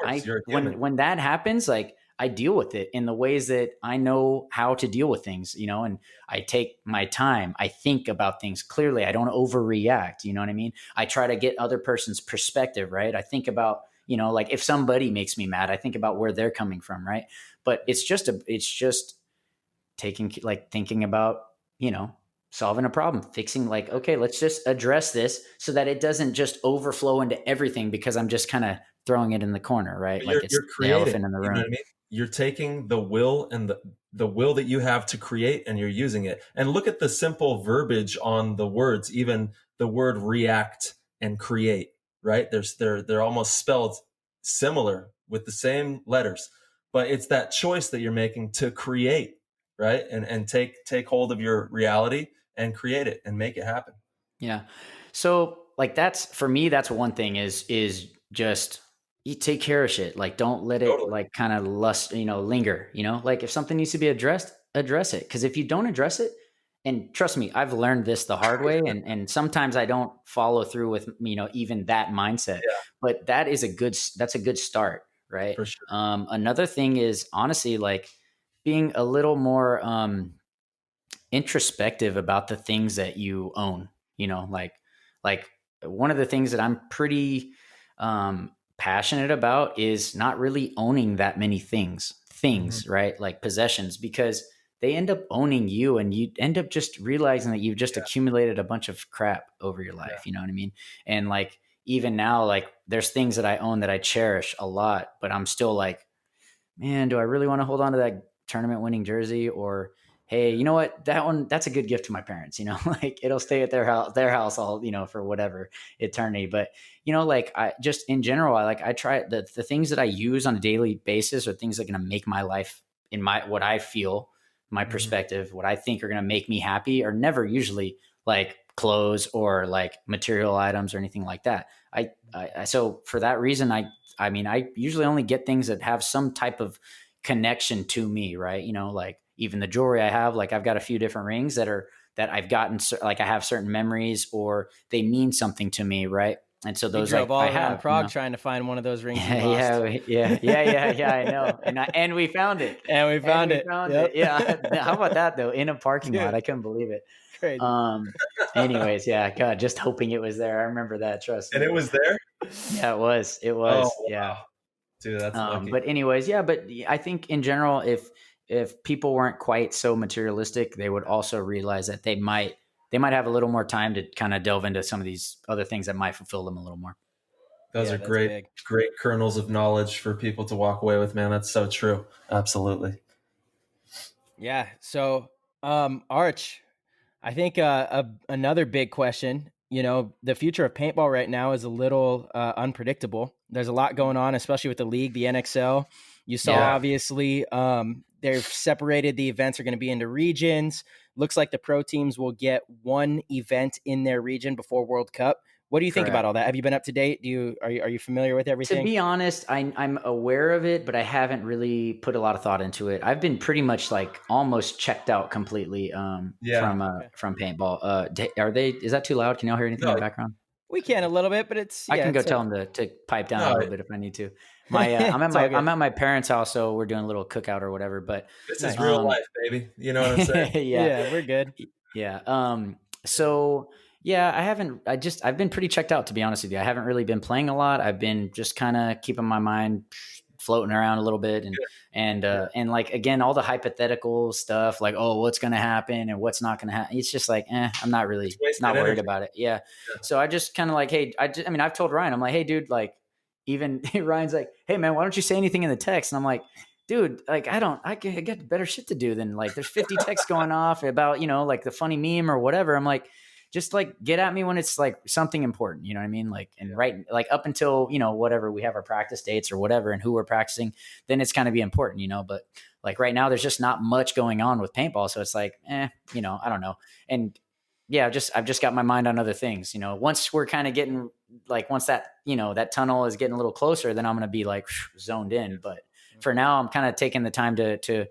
when that happens, like I deal with it in the ways that I know how to deal with things, and I take my time. I think about things clearly. I don't overreact. You know what I mean? I try to get other person's perspective, right? I think about, like if somebody makes me mad, I think about where they're coming from, right? But it's just thinking about, solving a problem, fixing like, okay, let's just address this so that it doesn't just overflow into everything because I'm just kind of throwing it in the corner, right? Like it's the elephant in the room. You know what I mean? You're taking the will and the will that you have to create and you're using it. And look at the simple verbiage on the words, even the word react and create, right? They're almost spelled similar with the same letters, but it's that choice that you're making to create, right? And take hold of your reality and create it and make it happen. Yeah. So like for me, that's one thing is just you take care of shit. Like don't let it like kind of linger, like if something needs to be addressed, address it. Cause if you don't address it, and trust me, I've learned this the hard way. And sometimes I don't follow through with, even that mindset, but that's a good start. Right. For sure. Another thing is honestly, like being a little more, introspective about the things that you own, like one of the things that I'm pretty, passionate about is not really owning that many things, right? Like possessions, because they end up owning you and you end up just realizing that you've just accumulated a bunch of crap over your life. You know what I mean? And like, even now, like there's things that I own that I cherish a lot, but I'm still like, man, do I really want to hold on to that tournament winning jersey? Or, hey, you know what, that's a good gift to my parents, like it'll stay at their house all, for whatever eternity. But, like I just, in general, I try the things that I use on a daily basis are things that are going to make my life what I feel, my perspective, what I think are going to make me happy are never usually like clothes or like material items or anything like that. So for that reason, I usually only get things that have some type of connection to me, right? Like even the jewelry I have, like I've got a few different rings that I've gotten, like I have certain memories or they mean something to me, right? And so those drove all around Prague trying to find one of those rings. Yeah, I know. And we found it. Yeah. How about that though? In a parking lot. I couldn't believe it. Crazy. Anyways, yeah, God, just hoping it was there. I remember that. Trust me. And it was there? Yeah, it was. Oh, yeah. Wow. Dude, that's lucky. But anyways, but I think in general, if people weren't quite so materialistic, they would also realize that they might have a little more time to kind of delve into some of these other things that might fulfill them a little more. Those are great kernels of knowledge for people to walk away with, man. That's so true. Absolutely. Yeah. So, Arch, I think another big question, the future of paintball right now is a little unpredictable. There's a lot going on, especially with the league, the NXL. You saw, obviously, they've separated the events are going to be into regions. Looks like the pro teams will get one event in their region before World Cup. What do you think about all that? Have you been up to date? Are you familiar with everything? To be honest, I'm aware of it, but I haven't really put a lot of thought into it. I've been pretty much like almost checked out completely from paintball. Is that too loud? Can y'all hear anything in the background? We can a little bit, but I can go tell them to pipe down a little bit if I need to. I'm at my parents' house, so we're doing a little cookout or whatever. But this is real life, baby. You know what I'm saying? Yeah, we're good. Yeah. So yeah, I've been pretty checked out, to be honest with you. I haven't really been playing a lot. I've been just kind of keeping my mind floating around a little bit and like, again, all the hypothetical stuff, like, oh, what's going to happen and what's not going to happen. It's just like, I'm not really not worried about it. Yeah. So I just kind of like, hey, I've told Ryan, I'm like, hey dude, like even Ryan's like, hey man, why don't you say anything in the text? And I'm like, dude, like, I got better shit to do than like, there's 50 texts going off about, like the funny meme or whatever. I'm like, just like get at me when it's like something important, you know what I mean? Like, and right, like up until, whatever we have our practice dates or whatever, and who we're practicing, then it's kind of be important, but like right now there's just not much going on with paintball. So it's like, I don't know. And yeah, I've just got my mind on other things. Once we're kind of getting like, once that, that tunnel is getting a little closer, then I'm going to be like zoned in. But for now, I'm kind of taking the time to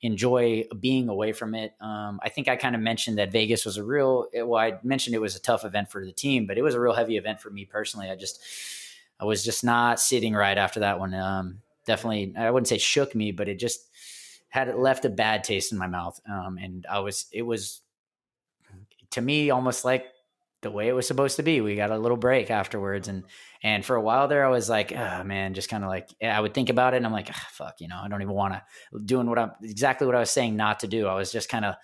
enjoy being away from it. I think I kind of mentioned that Vegas was I mentioned it was a tough event for the team, but it was a real heavy event for me personally. I was just not sitting right after that one. Definitely, I wouldn't say shook me, but it just left a bad taste in my mouth. And it was to me almost like the way it was supposed to be. We got a little break afterwards. And for a while there, I was like, oh man, just kind of like, I would think about it and I'm like, fuck, I don't even want to doing exactly what I was saying not to do. I was just kind of,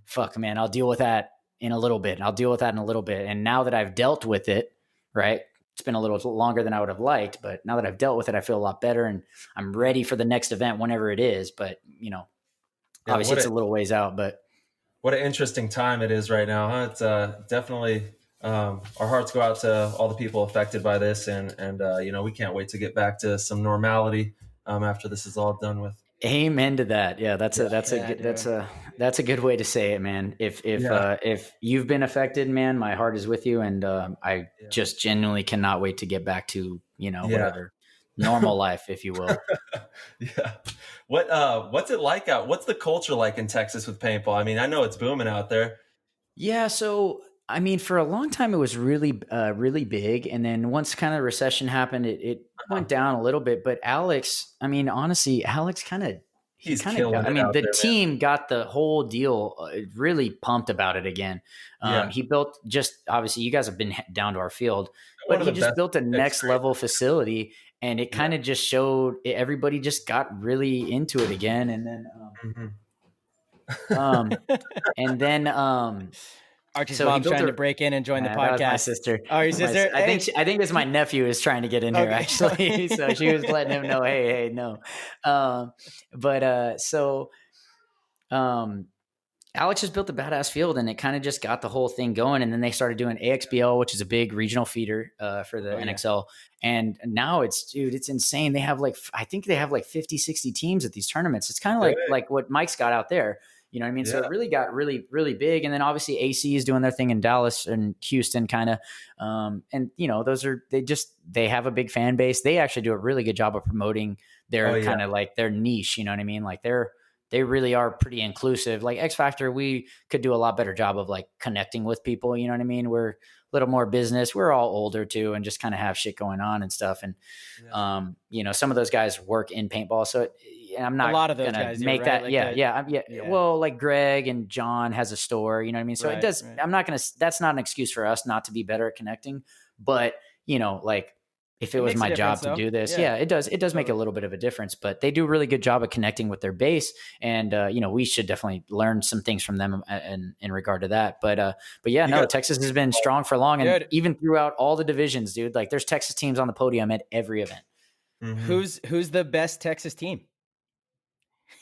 fuck, man, I'll deal with that in a little bit. And now that I've dealt with it, right, it's been a little longer than I would have liked, but now that I've dealt with it, I feel a lot better and I'm ready for the next event whenever it is. But, obviously it's a little ways out, but. What an interesting time it is right now, huh? It's definitely our hearts go out to all the people affected by this, and we can't wait to get back to some normality after this is all done with. Amen to that. Yeah, that's a good way to say it, man. If you've been affected, man, my heart is with you, and I just genuinely cannot wait to get back to whatever normal life, if you will. Yeah. What's it like out? What's the culture like in Texas with paintball? I mean, I know it's booming out there. Yeah. So, I mean, for a long time, it was really, really big. And then once kind of recession happened, it went down a little bit. But Alex, I mean, honestly, Alex he's killing it. I mean, out the there, team man. got the whole deal really pumped about it again. He built obviously you guys have been down to our field, but he just built a next level facility. And it kind of just showed everybody just got really into it again. And then, Archie's mom's trying to break in and join the podcast. That was my sister. Oh, your sister? I think it's my nephew is trying to get in here actually. So she was letting him know, hey, no. Alex just built a badass field and it kind of just got the whole thing going. And then they started doing AXBL, which is a big regional feeder for the NXL. And now it's insane. They have I think they have 50, 60 teams at these tournaments. It's kind of like what Mike's got out there. You know what I mean? Yeah. So it really got really, really big. And then obviously AC is doing their thing in Dallas and Houston kind of. And they have a big fan base. They actually do a really good job of promoting their kind of their niche. You know what I mean? They really are pretty inclusive. Like X Factor, we could do a lot better job of connecting with people. You know what I mean? We're a little more business. We're all older too, and just kind of have shit going on and stuff. And, some of those guys work in paintball. So I'm not a lot of those guys make right? that. Well, like Greg and John has a store, you know what I mean? So it does, I'm not going to, that's not an excuse for us not to be better at connecting, but if it was my job to do this, it does make a little bit of a difference, but they do a really good job of connecting with their base. And, we should definitely learn some things from them in regard to that. But Texas has been strong for long. And even throughout all the divisions, dude, there's Texas teams on the podium at every event. Mm-hmm. Who's the best Texas team?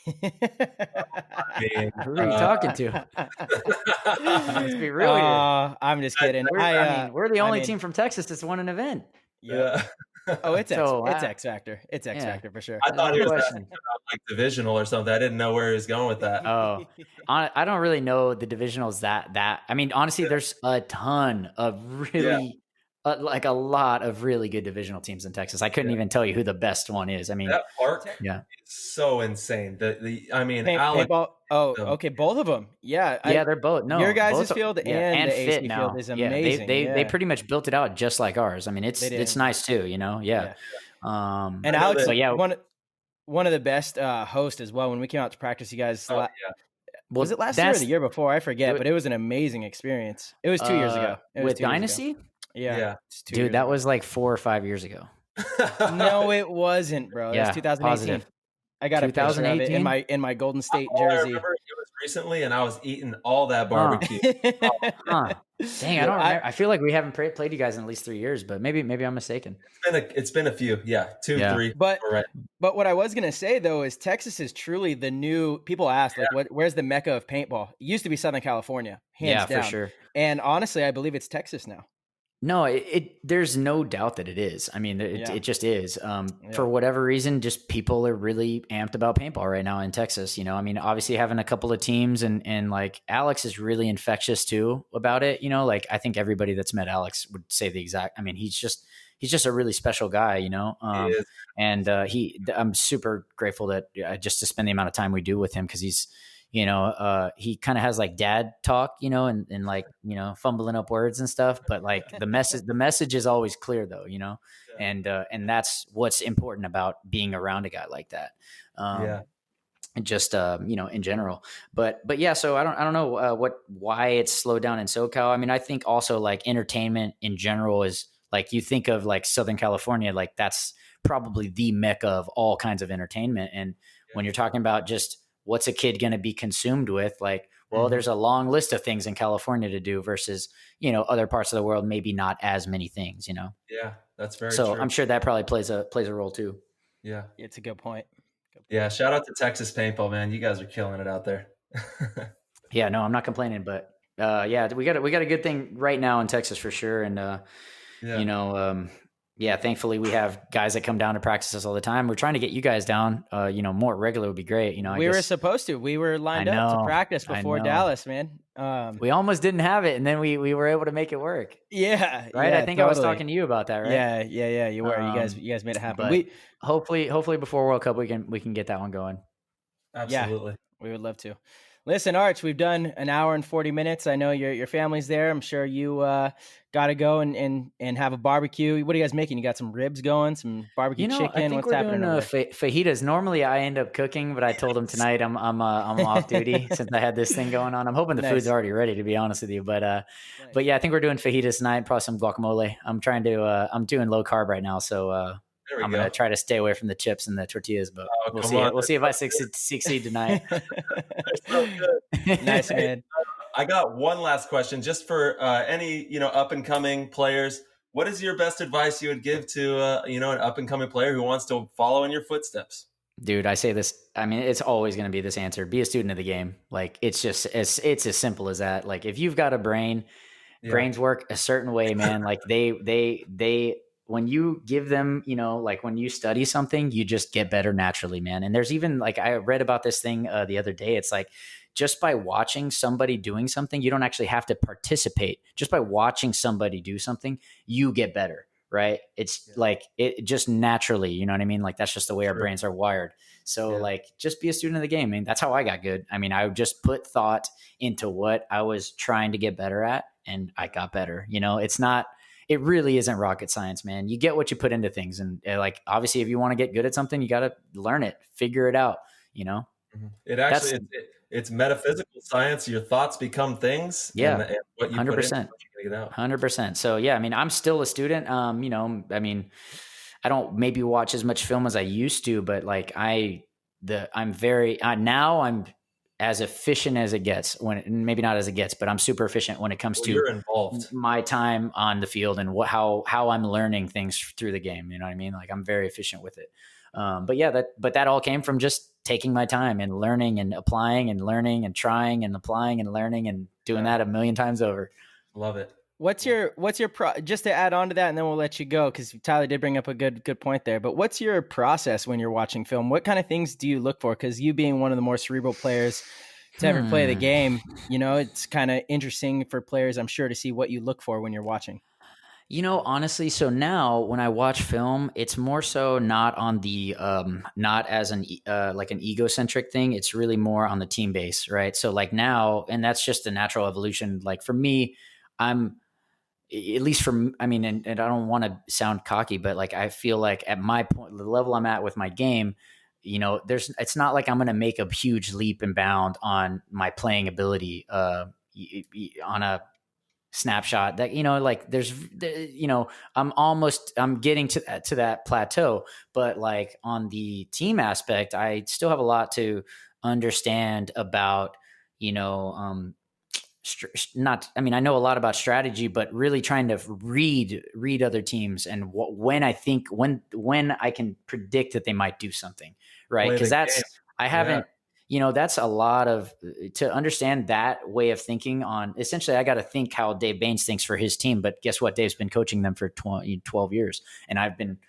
Who are you talking to? Let's be real here. I'm just kidding. We're the only team from Texas that's won an event. Yeah. Oh, it's X Factor. It's X Factor for sure. I thought he was asking about divisional or something. I didn't know where he was going with that. Oh, I don't really know the divisionals that. I mean, honestly, there's a ton of really a lot of really good divisional teams in Texas. I couldn't even tell you who the best one is. I mean, that park is so insane. Paintball. Oh, okay, both of them. Yeah, they're both. No, your guys' field and the AC field is amazing. They pretty much built it out just like ours. I mean, it's nice too. And Alex, one of the best hosts as well. When we came out to practice, you guys. Was it last year or the year before? I forget, but it was an amazing experience. It was 2 years ago. With Dynasty? Yeah. Dude, that was 4 or 5 years ago. No, it wasn't, bro. It was 2018. Positive. I got a picture of it in my Golden State jersey. I remember it was recently, and I was eating all that barbecue. Dang, I don't remember. I feel like we haven't played you guys in at least 3 years, but maybe I'm mistaken. It's been a few, 2, 3. But what I was gonna say though is Texas is truly the new. People ask where's the mecca of paintball? It used to be Southern California, hands down. for sure. And honestly, I believe it's Texas now. No, there's no doubt that it is. I mean, it just is. For whatever reason, just people are really amped about paintball right now in Texas. I mean, obviously having a couple of teams and like Alex is really infectious too about it. Like I think everybody that's met Alex would say the exact. I mean, he's just a really special guy. And I'm super grateful that just to spend the amount of time we do with him because he's. He kind of has like dad talk, and like, fumbling up words and stuff, but like the message is always clear though, and that's what's important about being around a guy like that. And just, in general, but yeah, so I don't know why it's slowed down in SoCal. I mean, I think also like entertainment in general is like, you think of like Southern California, like that's probably the mecca of all kinds of entertainment. And when you're talking about just, what's a kid going to be consumed with? Like, well, there's a long list of things in California to do versus, other parts of the world, maybe not as many things, Yeah, that's very so true. I'm sure that probably plays a role too. Yeah. It's a good point. Yeah. Shout out to Texas Paintball, man. You guys are killing it out there. Yeah, no, I'm not complaining, but yeah, we got a good thing right now in Texas for sure. And, yeah, thankfully we have guys that come down to practice us all the time. We're trying to get you guys down, more regular would be great. We were supposed to. We were lined up to practice before Dallas, man. We almost didn't have it, and then we were able to make it work. Yeah, right. Yeah, I think totally. I was talking to you about that, right? Yeah. You were. You guys made it happen. But hopefully before World Cup we can get that one going. Absolutely. Yeah, we would love to. Listen, Arch, we've done an hour and 40 minutes. I know your family's there. I'm sure you got to go and have a barbecue. What are you guys making? You got some ribs going, some barbecue chicken? I think What's we're happening? Doing fajitas. Normally I end up cooking, but I told him tonight I'm off duty since I had this thing going on. I'm hoping the food's already ready, to be honest with you. But yeah, I think we're doing fajitas tonight, probably some guacamole. I'm doing low carb right now, so I'm going to try to stay away from the chips and the tortillas, but we'll see. We'll see if I succeed tonight. So good. Nice, man. I got one last question just for any, up and coming players. What is your best advice you would give to, an up and coming player who wants to follow in your footsteps? Dude, I say this. I mean, it's always going to be this answer. Be a student of the game. Like, it's just, it's as simple as that. Like, if you've got a brains work a certain way, man, like they, when you give them, like when you study something, you just get better naturally, man. And there's even like, I read about this thing the other day. It's like, just by watching somebody doing something, you don't actually have to participate. Just by watching somebody do something, you get better, right? It's like, it just naturally, you know what I mean? Like, that's just the way our brains are wired. So like, just be a student of the game. I mean, that's how I got good. I mean, I would just put thought into what I was trying to get better at, and I got better. It really isn't rocket science, man. You get what you put into things. And like, obviously if you want to get good at something, you got to learn it, figure it out, It actually, it's metaphysical science. Your thoughts become things. Yeah. And what you 100%. put in, you get out. 100%. So yeah, I mean, I'm still a student. I mean, I don't maybe watch as much film as I used to, but like I'm as efficient as it gets maybe not as it gets, but I'm super efficient when it comes to you're involved. My time on the field and how I'm learning things through the game. You know what I mean? Like, I'm very efficient with it. But yeah, that all came from just taking my time and learning and applying and learning and trying and applying and learning and doing that a million times over. Love it. What's your just to add on to that, and then we'll let you go, because Tyler did bring up a good point there. But what's your process when you're watching film? What kind of things do you look for? Because you being one of the more cerebral players to ever play the game, it's kind of interesting for players, I'm sure, to see what you look for when you're watching. Honestly, so now when I watch film, it's more so not on the not as an like an egocentric thing. It's really more on the team base, right? So like now, and that's just the natural evolution. Like for me, I'm at least from, I mean, and I don't want to sound cocky, but like, I feel like at my point, the level I'm at with my game, it's not like I'm going to make a huge leap and bound on my playing ability on a snapshot that, like I'm getting to that plateau, but like on the team aspect, I still have a lot to understand about, I know a lot about strategy, but really trying to read other teams and when I can predict that they might do something, right? Because I haven't that's a lot of, to understand that way of thinking on, essentially, I got to think how Dave Baines thinks for his team. But guess what? Dave's been coaching them for 12 years. And I've been,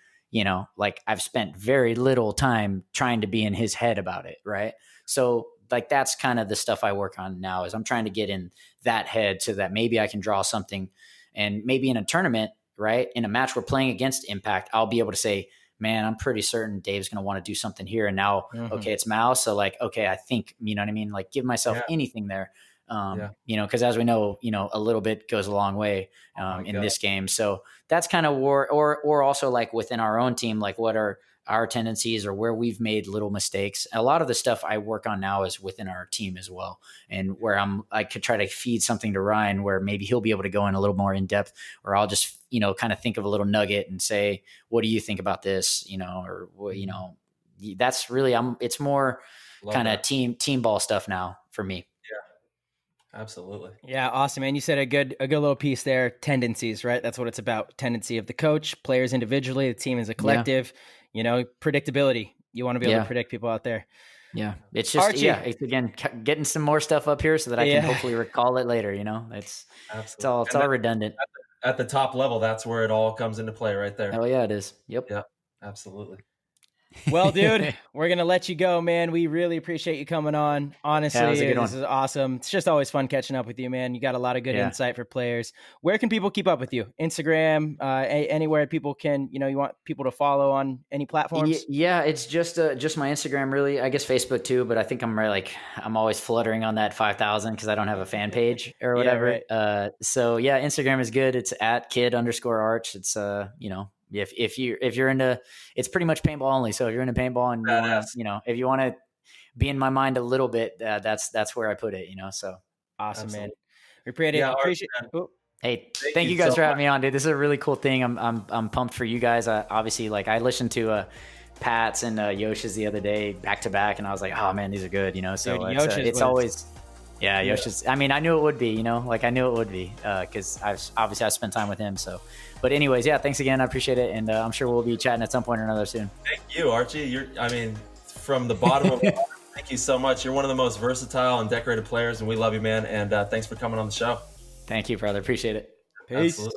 like I've spent very little time trying to be in his head about it. Right. So like, that's kind of the stuff I work on now, is I'm trying to get in that head so that maybe I can draw something, and maybe in a tournament, right, in a match we're playing against Impact, I'll be able to say, man, I'm pretty certain Dave's going to want to do something here. And now, okay, it's Mao. So like, okay, I think, you know what I mean? Like, give myself anything there. Cause as we know, a little bit goes a long way in this game. So that's kind of or also like within our own team, like what are our tendencies or where we've made little mistakes. A lot of the stuff I work on now is within our team as well. And where I could try to feed something to Ryan where maybe he'll be able to go in a little more in depth, or I'll just, kind of think of a little nugget and say, what do you think about this? That's really, it's more kind of team ball stuff now for me. Absolutely. Yeah, awesome, man. You said a good little piece there. Tendencies, right? That's what it's about. Tendency of the coach, players individually, the team as a collective. Predictability. You want to be able to predict people out there. Yeah, it's just Archie. It's again getting some more stuff up here so that I can hopefully recall it later. It's all redundant. At the top level, that's where it all comes into play, right there. Oh yeah, it is. Yep. Yeah, absolutely. Well, dude, we're going to let you go, man. We really appreciate you coming on. Honestly, this is awesome. It's just always fun catching up with you, man. You got a lot of good insight for players. Where can people keep up with you? Instagram, anywhere people can, you want people to follow on any platforms? Yeah, it's just my Instagram, really. I guess Facebook too, but I think I'm always fluttering on that 5,000 because I don't have a fan page or whatever. Right. So yeah, Instagram is good. It's at @kid_arch. It's, if you're into, it's pretty much paintball only. So if you're into paintball and if you want to be in my mind a little bit, that's where I put it, so. Awesome, man. We appreciate it. Hey, thank you guys for having me on, dude. This is a really cool thing. I'm pumped for you guys. Obviously, like I listened to Pat's and Yosh's the other day back to back, and I was like, oh man, these are good, so dude, it's always. Yeah, Yoshi's. I mean, I knew it would be, I knew it would be, because I've spent time with him. So, but anyways, yeah, thanks again. I appreciate it, and I'm sure we'll be chatting at some point or another soon. Thank you, Archie. From the bottom of it, thank you so much. You're one of the most versatile and decorated players, and we love you, man. And thanks for coming on the show. Thank you, brother. Appreciate it. Peace. Absolutely.